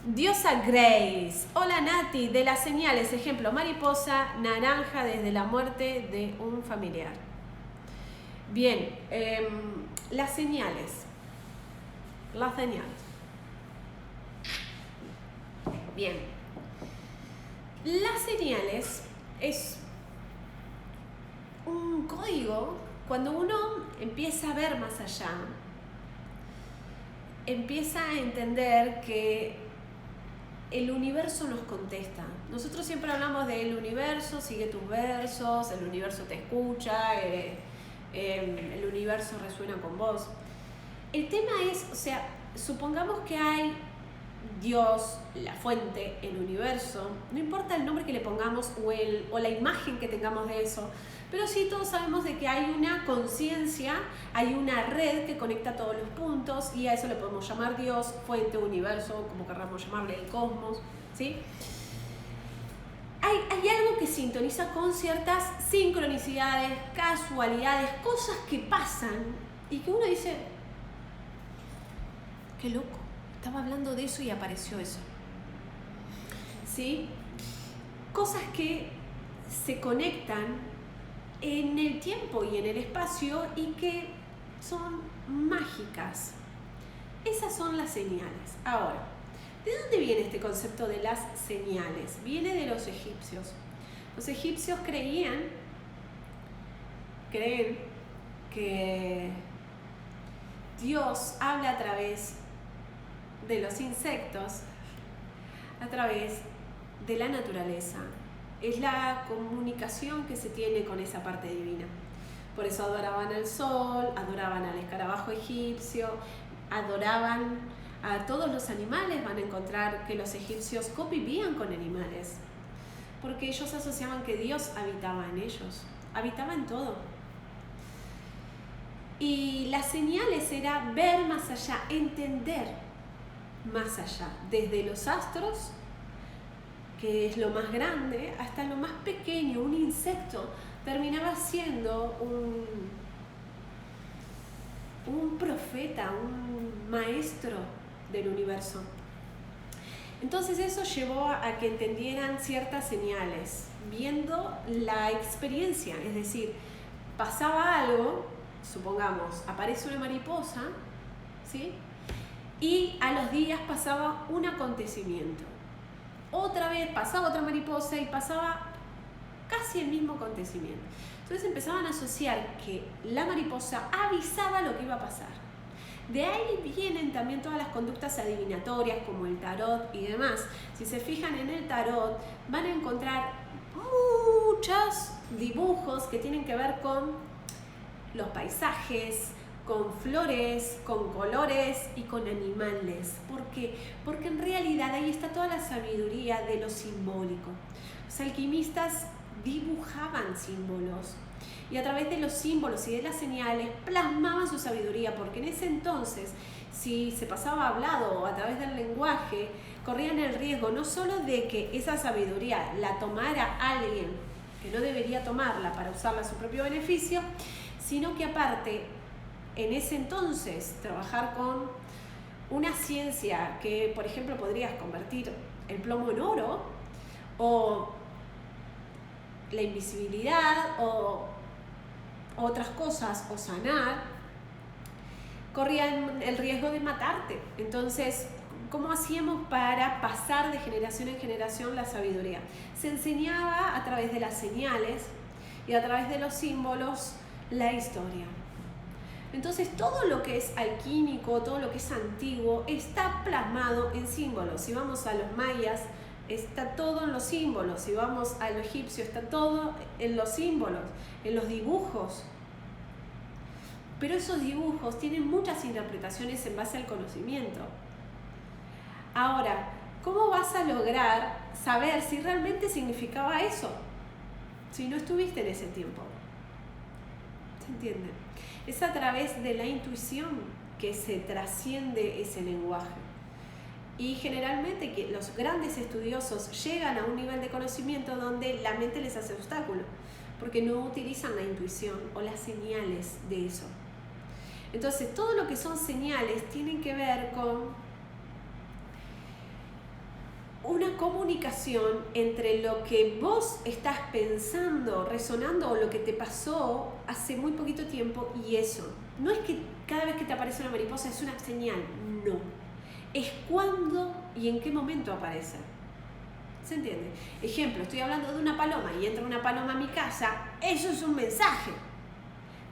Diosa Grace, hola Nati, de las señales, ejemplo, mariposa, naranja desde la muerte de un familiar. Bien, las señales. Bien, las señales es un código. Cuando uno empieza a ver más allá, empieza a entender que el universo nos contesta. Nosotros siempre hablamos del universo, sigue tus versos, el universo te escucha, el universo resuena con vos. El tema es, o sea, supongamos que hay Dios, la fuente, el universo, no importa el nombre que le pongamos o la imagen que tengamos de eso, pero sí todos sabemos de que hay una conciencia, hay una red que conecta todos los puntos y a eso le podemos llamar Dios, fuente, universo, como queramos llamarle, el cosmos, ¿sí? Hay algo que sintoniza con ciertas sincronicidades, casualidades, cosas que pasan y que uno dice, qué loco, estaba hablando de eso y apareció eso. ¿Sí? Cosas que se conectan en el tiempo y en el espacio y que son mágicas. Esas son las señales. Ahora, ¿de dónde viene este concepto de las señales? Viene de los egipcios. Los egipcios creen que Dios habla a través de los insectos, a través de la naturaleza. Es la comunicación que se tiene con esa parte divina. Por eso adoraban al sol, adoraban al escarabajo egipcio, adoraban a todos los animales. Van a encontrar que los egipcios convivían con animales, porque ellos asociaban que Dios habitaba en ellos, habitaba en todo. Y las señales era ver más allá, entender más allá, desde los astros, que es lo más grande, hasta lo más pequeño. Un insecto terminaba siendo un profeta, un maestro del universo. Entonces eso llevó a que entendieran ciertas señales, viendo la experiencia, es decir, pasaba algo, supongamos, aparece una mariposa, ¿sí? Y a los días pasaba un acontecimiento. Otra vez pasaba otra mariposa y pasaba casi el mismo acontecimiento. Entonces empezaban a asociar que la mariposa avisaba lo que iba a pasar. De ahí vienen también todas las conductas adivinatorias como el tarot y demás. Si se fijan en el tarot, van a encontrar muchos dibujos que tienen que ver con los paisajes, con flores, con colores y con animales. ¿Por qué? Porque en realidad ahí está toda la sabiduría de lo simbólico. Los alquimistas dibujaban símbolos y a través de los símbolos y de las señales plasmaban su sabiduría, porque en ese entonces, si se pasaba hablado o a través del lenguaje, corrían el riesgo no solo de que esa sabiduría la tomara alguien que no debería tomarla para usarla a su propio beneficio, sino que aparte, en ese entonces, trabajar con una ciencia que, por ejemplo, podrías convertir el plomo en oro, o la invisibilidad, o otras cosas, o sanar, corrían el riesgo de matarte. Entonces, ¿cómo hacíamos para pasar de generación en generación la sabiduría? Se enseñaba a través de las señales y a través de los símbolos la historia. Entonces todo lo que es alquímico, todo lo que es antiguo, está plasmado en símbolos. Si vamos a los mayas, está todo en los símbolos. Si vamos a lo egipcio, está todo en los símbolos, en los dibujos. Pero esos dibujos tienen muchas interpretaciones en base al conocimiento. Ahora, ¿cómo vas a lograr saber si realmente significaba eso si no estuviste en ese tiempo? ¿Se entiende? Es a través de la intuición que se trasciende ese lenguaje. Y generalmente que los grandes estudiosos llegan a un nivel de conocimiento donde la mente les hace obstáculo, porque no utilizan la intuición o las señales de eso. Entonces, todo lo que son señales tienen que ver con una comunicación entre lo que vos estás pensando, resonando, o lo que te pasó hace muy poquito tiempo y eso. No es que cada vez que te aparece una mariposa es una señal, no. Es cuándo y en qué momento aparece. ¿Se entiende? Ejemplo, estoy hablando de una paloma y entra una paloma a mi casa, eso es un mensaje.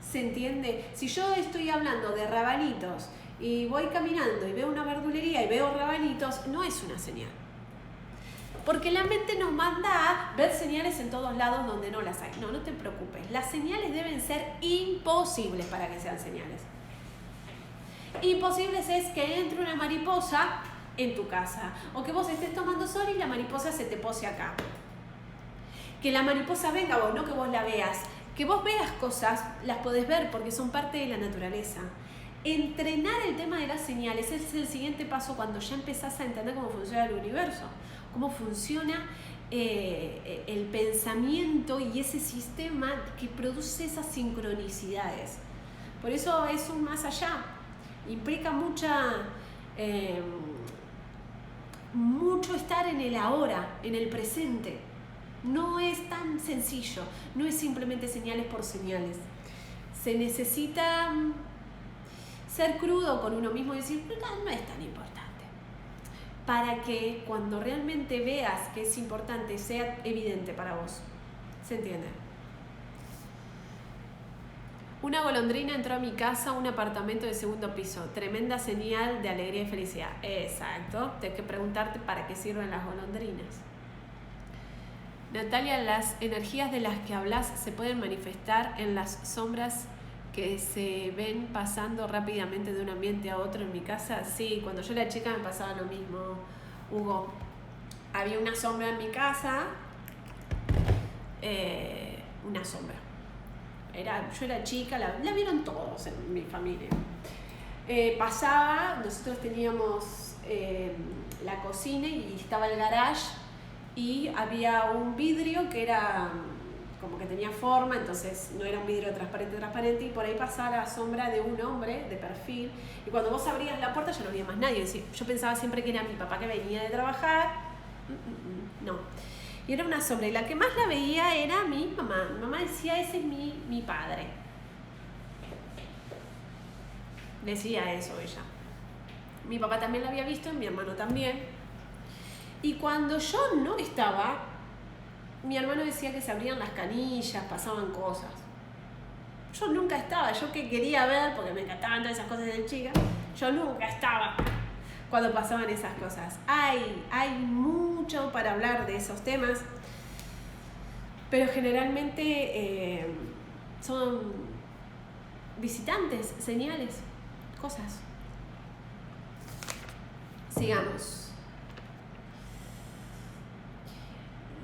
¿Se entiende? Si yo estoy hablando de rabanitos y voy caminando y veo una verdulería y veo rabanitos, no es una señal. Porque la mente nos manda a ver señales en todos lados donde no las hay. No, no te preocupes. Las señales deben ser imposibles para que sean señales. Imposibles es que entre una mariposa en tu casa. O que vos estés tomando sol y la mariposa se te pose acá. Que la mariposa venga a vos, no que vos la veas. Que vos veas cosas, las podés ver porque son parte de la naturaleza. Entrenar el tema de las señales es el siguiente paso cuando ya empezás a entender cómo funciona el universo, cómo funciona el pensamiento y ese sistema que produce esas sincronicidades. Por eso es un más allá, implica mucho estar en el ahora, en el presente. No es tan sencillo, no es simplemente señales por señales. Se necesita ser crudo con uno mismo y decir, no es tan importante. Para que cuando realmente veas que es importante, sea evidente para vos. ¿Se entiende? Una golondrina entró a mi casa, un apartamento de segundo piso. Tremenda señal de alegría y felicidad. Exacto. Tienes que preguntarte para qué sirven las golondrinas. Natalia, las energías de las que hablas se pueden manifestar en las sombras que se ven pasando rápidamente de un ambiente a otro en mi casa. Sí, cuando yo era chica me pasaba lo mismo, Hugo. Había una sombra en mi casa, una sombra. Yo era chica, la vieron todos en mi familia. Pasaba, nosotros teníamos la cocina y estaba el garage y había un vidrio que era como que tenía forma, entonces no era un vidrio transparente, y por ahí pasaba la sombra de un hombre de perfil, y cuando vos abrías la puerta ya no había más nadie. Yo pensaba siempre que era mi papá que venía de trabajar, no, y era una sombra, y la que más la veía era mi mamá. Mi mamá decía, ese es mi padre, decía eso ella. Mi papá también la había visto, y mi hermano también, y cuando yo no estaba, mi hermano decía que se abrían las canillas, pasaban cosas. Yo nunca estaba, yo que quería ver, porque me encantaban todas esas cosas de chica, yo nunca estaba cuando pasaban esas cosas. Hay mucho para hablar de esos temas, pero generalmente son visitantes, señales, cosas. Sigamos.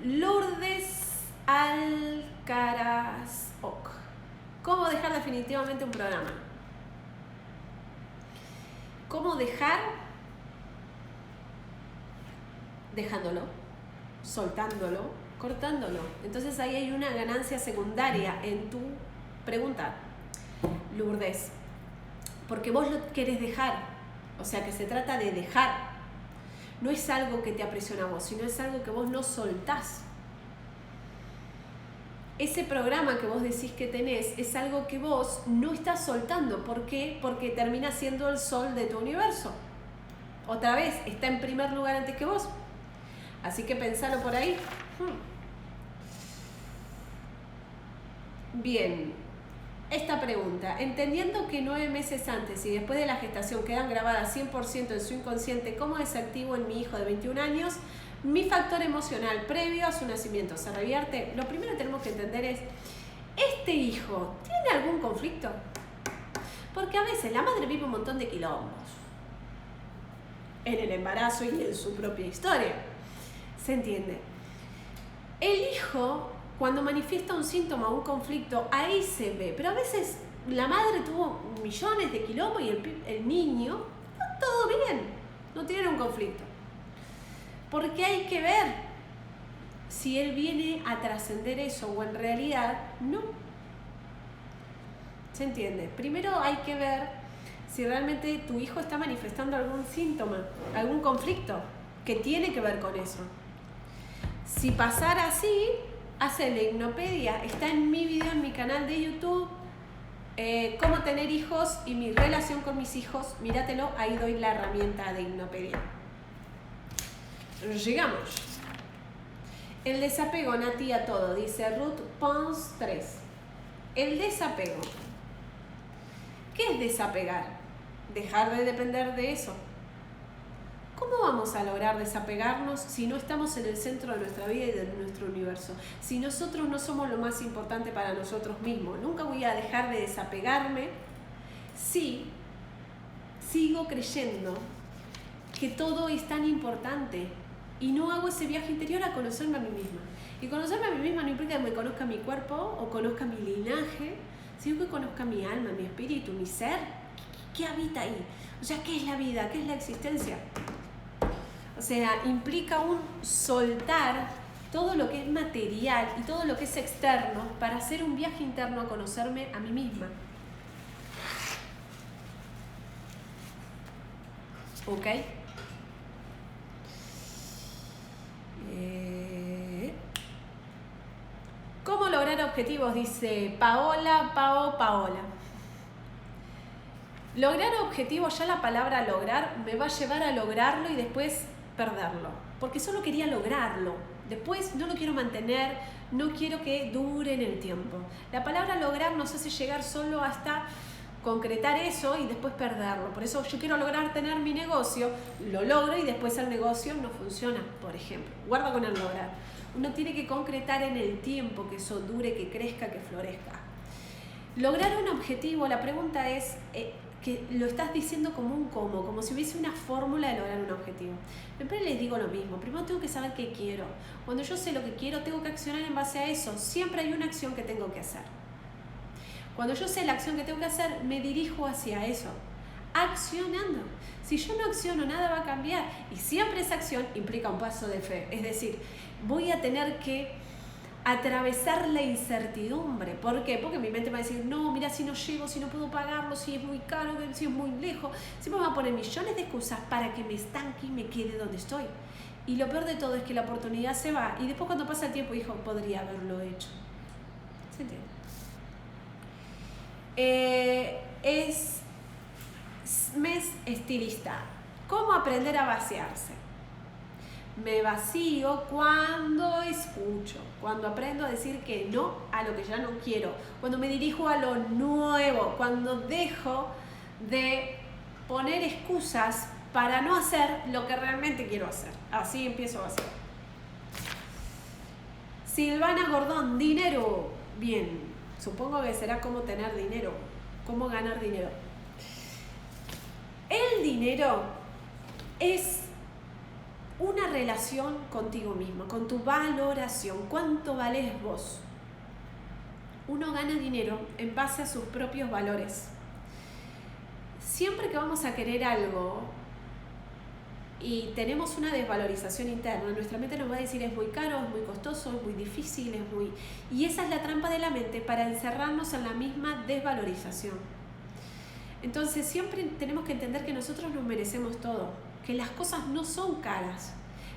Lourdes Alcaraz Oc. ¿Cómo dejar definitivamente un programa? ¿Cómo dejar? Dejándolo, soltándolo, cortándolo. Entonces ahí hay una ganancia secundaria en tu pregunta, Lourdes. Porque vos lo querés dejar. O sea que se trata de dejar. No es algo que te aprisiona a vos, sino es algo que vos no soltás. Ese programa que vos decís que tenés es algo que vos no estás soltando. ¿Por qué? Porque termina siendo el sol de tu universo. Otra vez, está en primer lugar antes que vos. Así que pensalo por ahí. Bien. Esta pregunta, entendiendo que 9 meses antes y después de la gestación quedan grabadas 100% en su inconsciente, ¿cómo desactivo en mi hijo de 21 años mi factor emocional previo a su nacimiento? ¿Se revierte? Lo primero que tenemos que entender es, ¿este hijo tiene algún conflicto? Porque a veces la madre vive un montón de quilombos en el embarazo y en su propia historia. ¿Se entiende? El hijo, cuando manifiesta un síntoma o un conflicto, ahí se ve. Pero a veces la madre tuvo millones de quilombos y el niño, todo bien, no tiene un conflicto. Porque hay que ver si él viene a trascender eso o en realidad no. ¿Se entiende? Primero hay que ver si realmente tu hijo está manifestando algún síntoma, algún conflicto que tiene que ver con eso. Si pasara así, hace la hipnopedia, está en mi video, en mi canal de YouTube, cómo tener hijos y mi relación con mis hijos, míratelo, ahí doy la herramienta de hipnopedia. Llegamos. El desapego, Nati, a todo, dice Ruth Pons 3. El desapego. ¿Qué es desapegar? Dejar de depender de eso. ¿Cómo vamos a lograr desapegarnos si no estamos en el centro de nuestra vida y de nuestro universo? Si nosotros no somos lo más importante para nosotros mismos. Nunca voy a dejar de desapegarme si sigo creyendo que todo es tan importante y no hago ese viaje interior a conocerme a mí misma. Y conocerme a mí misma no implica que me conozca mi cuerpo o conozca mi linaje, sino que conozca mi alma, mi espíritu, mi ser. ¿Qué habita ahí? O sea, ¿qué es la vida? ¿Qué es la existencia? O sea, implica un soltar todo lo que es material y todo lo que es externo para hacer un viaje interno a conocerme a mí misma. ¿Ok? ¿Cómo lograr objetivos? Dice Paola. Lograr objetivos, ya la palabra lograr me va a llevar a lograrlo y después perderlo. Porque solo quería lograrlo. Después no lo quiero mantener, no quiero que dure en el tiempo. La palabra lograr nos hace llegar solo hasta concretar eso y después perderlo. Por eso yo quiero lograr tener mi negocio, lo logro y después el negocio no funciona, por ejemplo. Guarda con el lograr. Uno tiene que concretar en el tiempo que eso dure, que crezca, que florezca. Lograr un objetivo, la pregunta es que lo estás diciendo como un cómo, como si hubiese una fórmula de lograr un objetivo. Siempre les digo lo mismo, primero tengo que saber qué quiero. Cuando yo sé lo que quiero, tengo que accionar en base a eso. Siempre hay una acción que tengo que hacer. Cuando yo sé la acción que tengo que hacer, me dirijo hacia eso, accionando. Si yo no acciono, nada va a cambiar. Y siempre esa acción implica un paso de fe. Es decir, voy a tener que atravesar la incertidumbre. ¿Por qué? Porque mi mente va a decir, no, mira, si no llego, si no puedo pagarlo, si es muy caro, si es muy lejos. Siempre me va a poner millones de excusas para que me estanque y me quede donde estoy. Y lo peor de todo es que la oportunidad se va. Y después cuando pasa el tiempo, hijo, podría haberlo hecho. ¿Se entiende? Mes estilista. ¿Cómo aprender a vaciarse? Me vacío cuando escucho, cuando aprendo a decir que no a lo que ya no quiero, cuando me dirijo a lo nuevo, cuando dejo de poner excusas para no hacer lo que realmente quiero hacer. Así empiezo a vaciar. Silvana Gordón, dinero. Bien, supongo que será cómo tener dinero, cómo ganar dinero. El dinero es una relación contigo mismo, con tu valoración. ¿Cuánto valés vos? Uno gana dinero en base a sus propios valores. Siempre que vamos a querer algo y tenemos una desvalorización interna, nuestra mente nos va a decir es muy caro, es muy costoso, es muy difícil, es muy... Y esa es la trampa de la mente para encerrarnos en la misma desvalorización. Entonces siempre tenemos que entender que nosotros nos merecemos todo, que las cosas no son caras,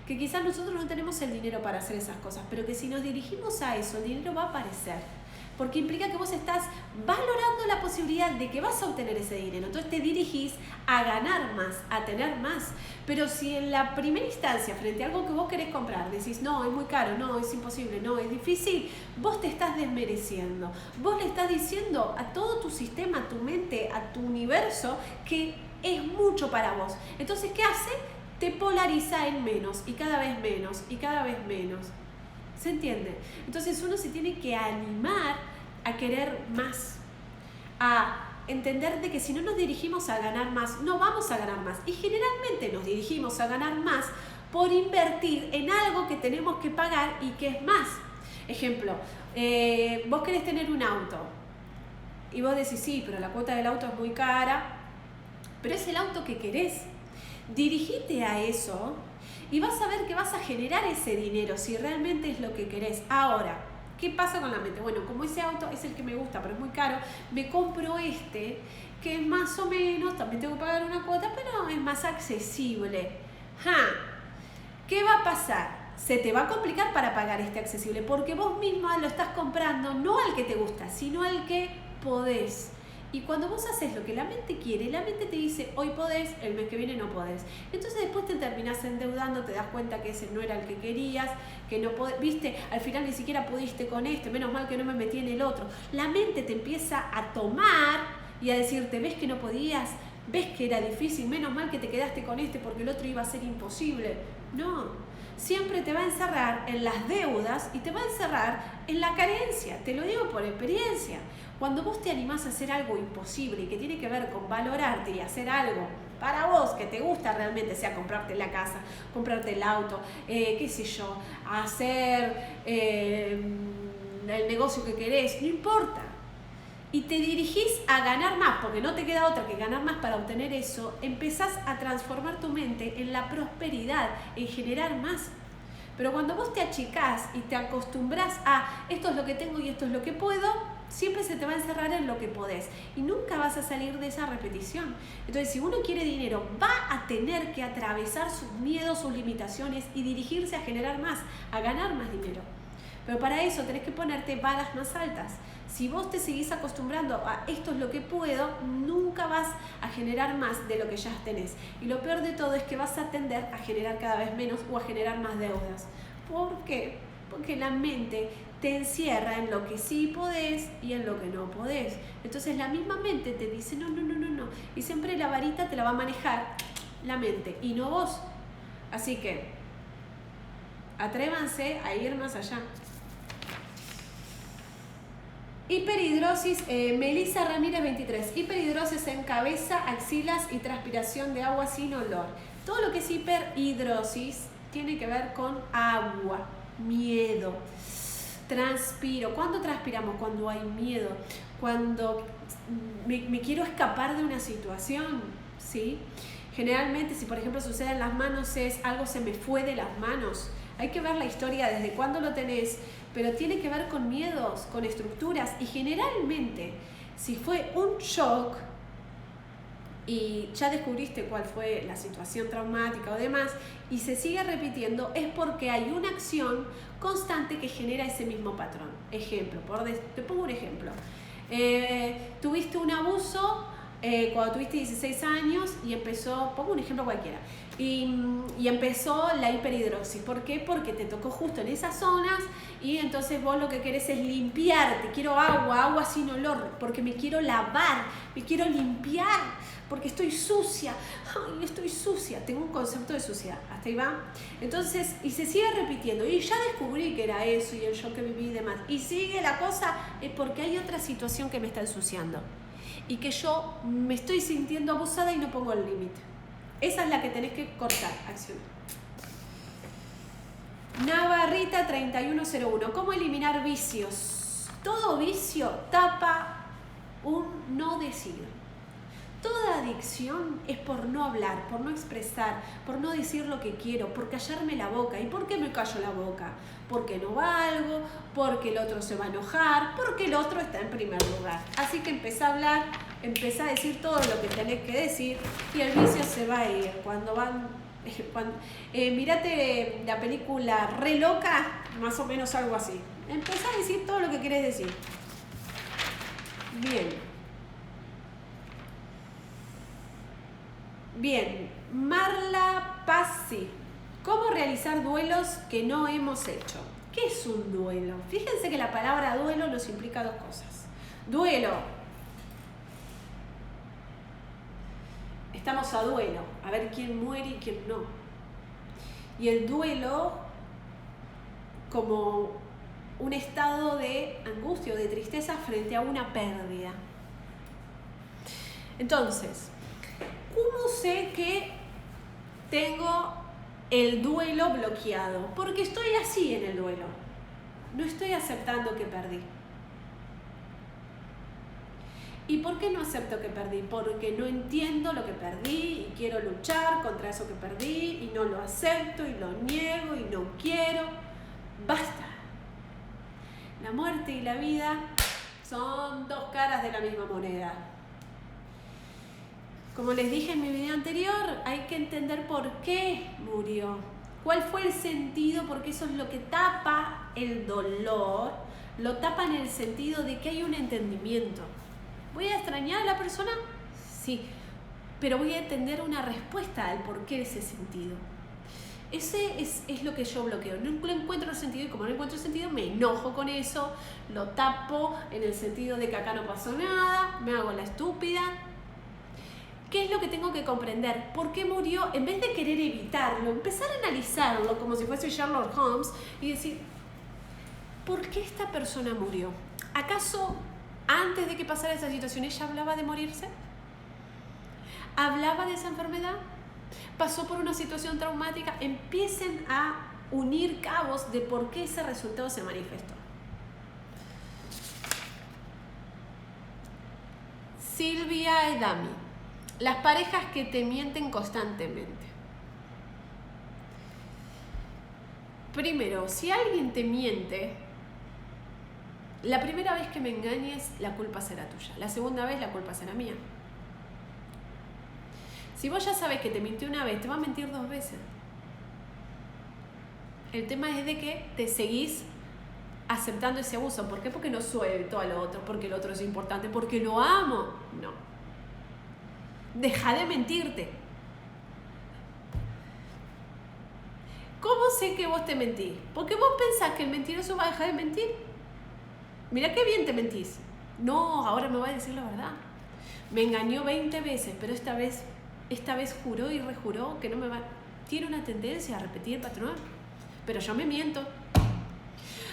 que quizás nosotros no tenemos el dinero para hacer esas cosas, pero que si nos dirigimos a eso, el dinero va a aparecer. Porque implica que vos estás valorando la posibilidad de que vas a obtener ese dinero. Entonces te dirigís a ganar más, a tener más. Pero si en la primera instancia, frente a algo que vos querés comprar, decís, no, es muy caro, no, es imposible, no, es difícil, vos te estás desmereciendo. Vos le estás diciendo a todo tu sistema, a tu mente, a tu universo, que es mucho para vos. Entonces, ¿qué hace? Te polariza en menos, y cada vez menos, y cada vez menos. ¿Se entiende? Entonces uno se tiene que animar a querer más, a entender de que si no nos dirigimos a ganar más, no vamos a ganar más. Y generalmente nos dirigimos a ganar más por invertir en algo que tenemos que pagar y que es más. Ejemplo, vos querés tener un auto y vos decís, sí, pero la cuota del auto es muy cara, pero es el auto que querés. Dirigite a eso y vas a ver que vas a generar ese dinero si realmente es lo que querés. Ahora, ¿qué pasa con la mente? Bueno, como ese auto es el que me gusta, pero es muy caro, me compro este, que es más o menos, también tengo que pagar una cuota, pero es más accesible. ¿Qué va a pasar? Se te va a complicar para pagar este accesible, porque vos misma lo estás comprando no al que te gusta, sino al que podés. Y cuando vos haces lo que la mente quiere, la mente te dice, hoy podés, el mes que viene no podés. Entonces después te terminás endeudando, te das cuenta que ese no era el que querías, que no podés, viste, al final ni siquiera pudiste con este, menos mal que no me metí en el otro. La mente te empieza a tomar y a decirte, ves que no podías, ves que era difícil, menos mal que te quedaste con este porque el otro iba a ser imposible. No, siempre te va a encerrar en las deudas y te va a encerrar en la carencia, te lo digo por experiencia. Cuando vos te animás a hacer algo imposible y que tiene que ver con valorarte y hacer algo para vos, que te gusta realmente, sea comprarte la casa, comprarte el auto, qué sé yo, hacer el negocio que querés, no importa. Y te dirigís a ganar más, porque no te queda otra que ganar más para obtener eso, empezás a transformar tu mente en la prosperidad, en generar más. Pero cuando vos te achicás y te acostumbras a esto es lo que tengo y esto es lo que puedo, siempre se te va a encerrar en lo que podés y nunca vas a salir de esa repetición. Entonces, si uno quiere dinero, va a tener que atravesar sus miedos, sus limitaciones y dirigirse a generar más, a ganar más dinero. Pero para eso tenés que ponerte varas más altas. Si vos te seguís acostumbrando a esto es lo que puedo, nunca vas a generar más de lo que ya tenés. Y lo peor de todo es que vas a tender a generar cada vez menos o a generar más deudas. ¿Por qué? Porque la mente te encierra en lo que sí podés y en lo que no podés. Entonces la misma mente te dice no. Y siempre la varita te la va a manejar la mente y no vos. Así que atrévanse a ir más allá. Hiperhidrosis, Melissa Ramírez 23. Hiperhidrosis en cabeza, axilas y transpiración de agua sin olor. Todo lo que es hiperhidrosis tiene que ver con agua, miedo. Transpiro. ¿Cuándo transpiramos? Cuando hay miedo. Cuando me quiero escapar de una situación, ¿sí? Generalmente, si por ejemplo sucede en las manos, es algo se me fue de las manos. Hay que ver la historia desde cuándo lo tenés, pero tiene que ver con miedos, con estructuras y generalmente si fue un shock y ya descubriste cuál fue la situación traumática o demás y se sigue repitiendo es porque hay una acción constante que genera ese mismo patrón. Ejemplo, te pongo un ejemplo. Tuviste un abuso cuando tuviste 16 años y empezó, pongo un ejemplo cualquiera, y empezó la hiperhidrosis. ¿Por qué? Porque te tocó justo en esas zonas y entonces vos lo que querés es limpiarte. Quiero agua sin olor, porque me quiero lavar, me quiero limpiar, porque estoy sucia. Ay, estoy sucia. Tengo un concepto de suciedad. Hasta ahí va. Entonces, y se sigue repitiendo. Y ya descubrí que era eso y el shock que viví y demás. Y sigue la cosa, es porque hay otra situación que me está ensuciando. Y que yo me estoy sintiendo abusada y no pongo el límite. Esa es la que tenés que cortar, accionar. Navarrita 3101. ¿Cómo eliminar vicios? Todo vicio tapa un no decir. Toda adicción es por no hablar, por no expresar, por no decir lo que quiero, por callarme la boca. ¿Y por qué me callo la boca? Porque no valgo, porque el otro se va a enojar, porque el otro está en primer lugar. Así que empezá a hablar, empezá a decir todo lo que tenés que decir y el vicio se va a ir. Mirate la película Re Loca, más o menos algo así. Empezá a decir todo lo que querés decir. Bien, Marla Pazzi. ¿Cómo realizar duelos que no hemos hecho? ¿Qué es un duelo? Fíjense que la palabra duelo nos implica dos cosas. Duelo. Estamos a duelo, a ver quién muere y quién no. Y el duelo como un estado de angustia o de tristeza frente a una pérdida. Entonces, ¿cómo sé que tengo el duelo bloqueado? Porque estoy así en el duelo. No estoy aceptando que perdí. ¿Y por qué no acepto que perdí? Porque no entiendo lo que perdí y quiero luchar contra eso que perdí y no lo acepto y lo niego y no quiero. Basta. La muerte y la vida son dos caras de la misma moneda. Como les dije en mi video anterior, hay que entender por qué murió. ¿Cuál fue el sentido? Porque eso es lo que tapa el dolor. Lo tapa en el sentido de que hay un entendimiento. ¿Voy a extrañar a la persona? Sí, pero voy a entender una respuesta al por qué ese sentido. Ese es lo que yo bloqueo. No encuentro el sentido y como no encuentro el sentido me enojo con eso, lo tapo en el sentido de que acá no pasó nada, me hago la estúpida. ¿Qué es lo que tengo que comprender? ¿Por qué murió? En vez de querer evitarlo, empezar a analizarlo como si fuese Sherlock Holmes y decir, ¿por qué esta persona murió? ¿Acaso antes de que pasara esa situación ella hablaba de morirse? hablaba de esa enfermedad, pasó por una situación traumática, empiecen a unir cabos de por qué ese resultado se manifestó. Silvia Edami, las parejas que te mienten constantemente. Primero, si alguien te miente, la primera vez que me engañes, la culpa será tuya. La segunda vez, la culpa será mía. Si vos ya sabes que te mintió una vez, te va a mentir 2 veces. El tema es de que te seguís aceptando ese abuso. ¿Por qué? Porque no suelto al otro, porque el otro es importante, porque lo amo. No. Deja de mentirte. ¿Cómo sé que vos te mentís? Porque vos pensás que el mentiroso va a dejar de mentir. Mirá qué bien te mentís. No, ahora me va a decir la verdad. Me engañó 20 veces, pero esta vez juró y rejuró que no me va... Tiene una tendencia a repetir el patrón. Pero yo me miento.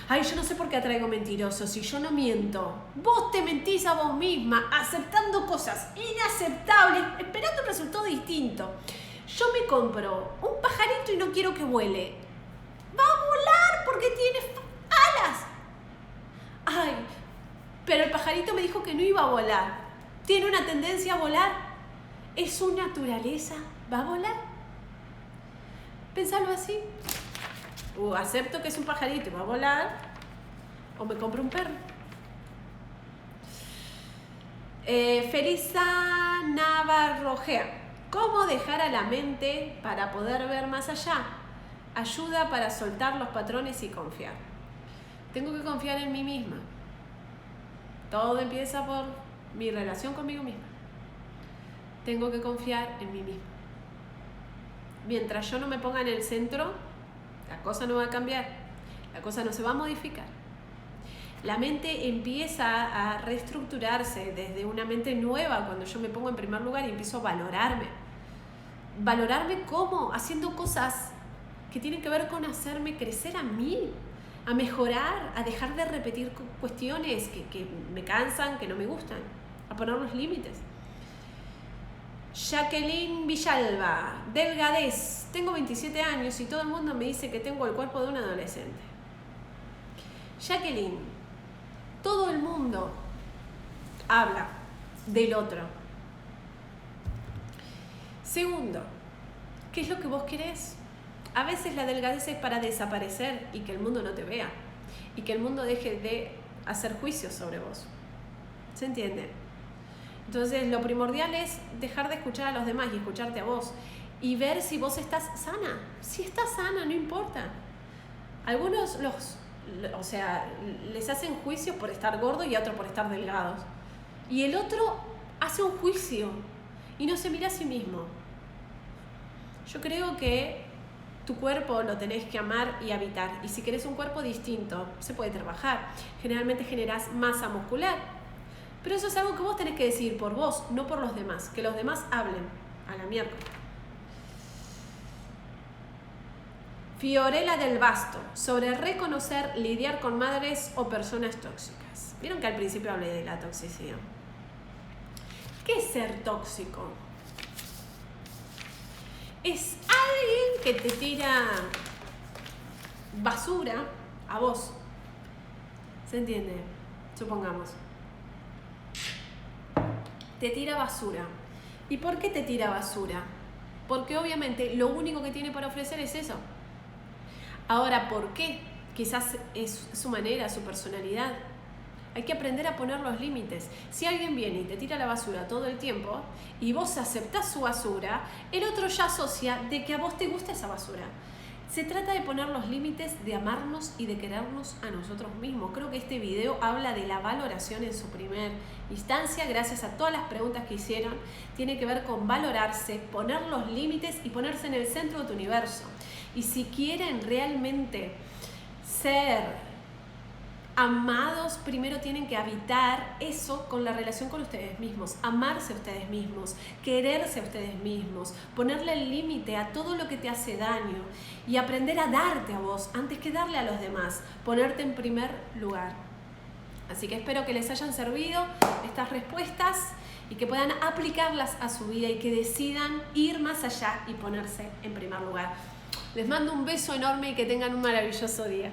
Ay, yo no sé por qué atraigo mentirosos si yo no miento. Vos te mentís a vos misma, aceptando cosas inaceptables, esperando un resultado distinto. Yo me compro un pajarito y no quiero que vuele. Va a volar porque tiene alas. Ay, pero el pajarito me dijo que no iba a volar. Tiene una tendencia a volar. Es su naturaleza. ¿Va a volar? Pensalo así. Acepto que es un pajarito y va a volar. O me compro un perro. Felisa Navarrojea. ¿Cómo dejar a la mente para poder ver más allá? Ayuda para soltar los patrones y confiar. Tengo que confiar en mí misma. Todo empieza por mi relación conmigo misma. Tengo que confiar en mí misma. Mientras yo no me ponga en el centro, la cosa no va a cambiar. La cosa no se va a modificar. La mente empieza a reestructurarse desde una mente nueva cuando yo me pongo en primer lugar y empiezo a valorarme. ¿Valorarme cómo? Haciendo cosas que tienen que ver con hacerme crecer a mí, a mejorar, a dejar de repetir cuestiones que me cansan, que no me gustan, a poner los límites. Jacqueline Villalba, delgadez. Tengo 27 años y todo el mundo me dice que tengo el cuerpo de un adolescente. Jacqueline, todo el mundo habla del otro. Segundo, ¿qué es lo que vos querés? A veces la delgadez es para desaparecer y que el mundo no te vea. Y que el mundo deje de hacer juicios sobre vos. ¿Se entiende? Entonces, lo primordial es dejar de escuchar a los demás y escucharte a vos. Y ver si vos estás sana. Si estás sana, no importa. Algunos les hacen juicios por estar gordos y a otros por estar delgados. Y el otro hace un juicio y no se mira a sí mismo. Yo creo que tu cuerpo lo tenés que amar y habitar. Y si querés un cuerpo distinto, se puede trabajar. Generalmente generás masa muscular. Pero eso es algo que vos tenés que decidir por vos, no por los demás. Que los demás hablen. A la miércoles. Fiorella del Basto, sobre reconocer, lidiar con madres o personas tóxicas. Vieron que al principio hablé de la toxicidad. ¿Qué es ser tóxico? Es alguien que te tira basura a vos. ¿Se entiende? Supongamos. Te tira basura. ¿Y por qué te tira basura? Porque obviamente lo único que tiene para ofrecer es eso. Ahora, ¿por qué? Quizás es su manera, su personalidad. Hay que aprender a poner los límites. Si alguien viene y te tira la basura todo el tiempo y vos aceptás su basura, el otro ya asocia de que a vos te gusta esa basura. Se trata de poner los límites, de amarnos y de querernos a nosotros mismos. Creo que este video habla de la valoración en su primer instancia, gracias a todas las preguntas que hicieron. Tiene que ver con valorarse, poner los límites y ponerse en el centro de tu universo. Y si quieren realmente ser amados, primero tienen que habitar eso con la relación con ustedes mismos, amarse a ustedes mismos, quererse a ustedes mismos, ponerle el límite a todo lo que te hace daño y aprender a darte a vos antes que darle a los demás, ponerte en primer lugar. Así que espero que les hayan servido estas respuestas y que puedan aplicarlas a su vida y que decidan ir más allá y ponerse en primer lugar. Les mando un beso enorme y que tengan un maravilloso día.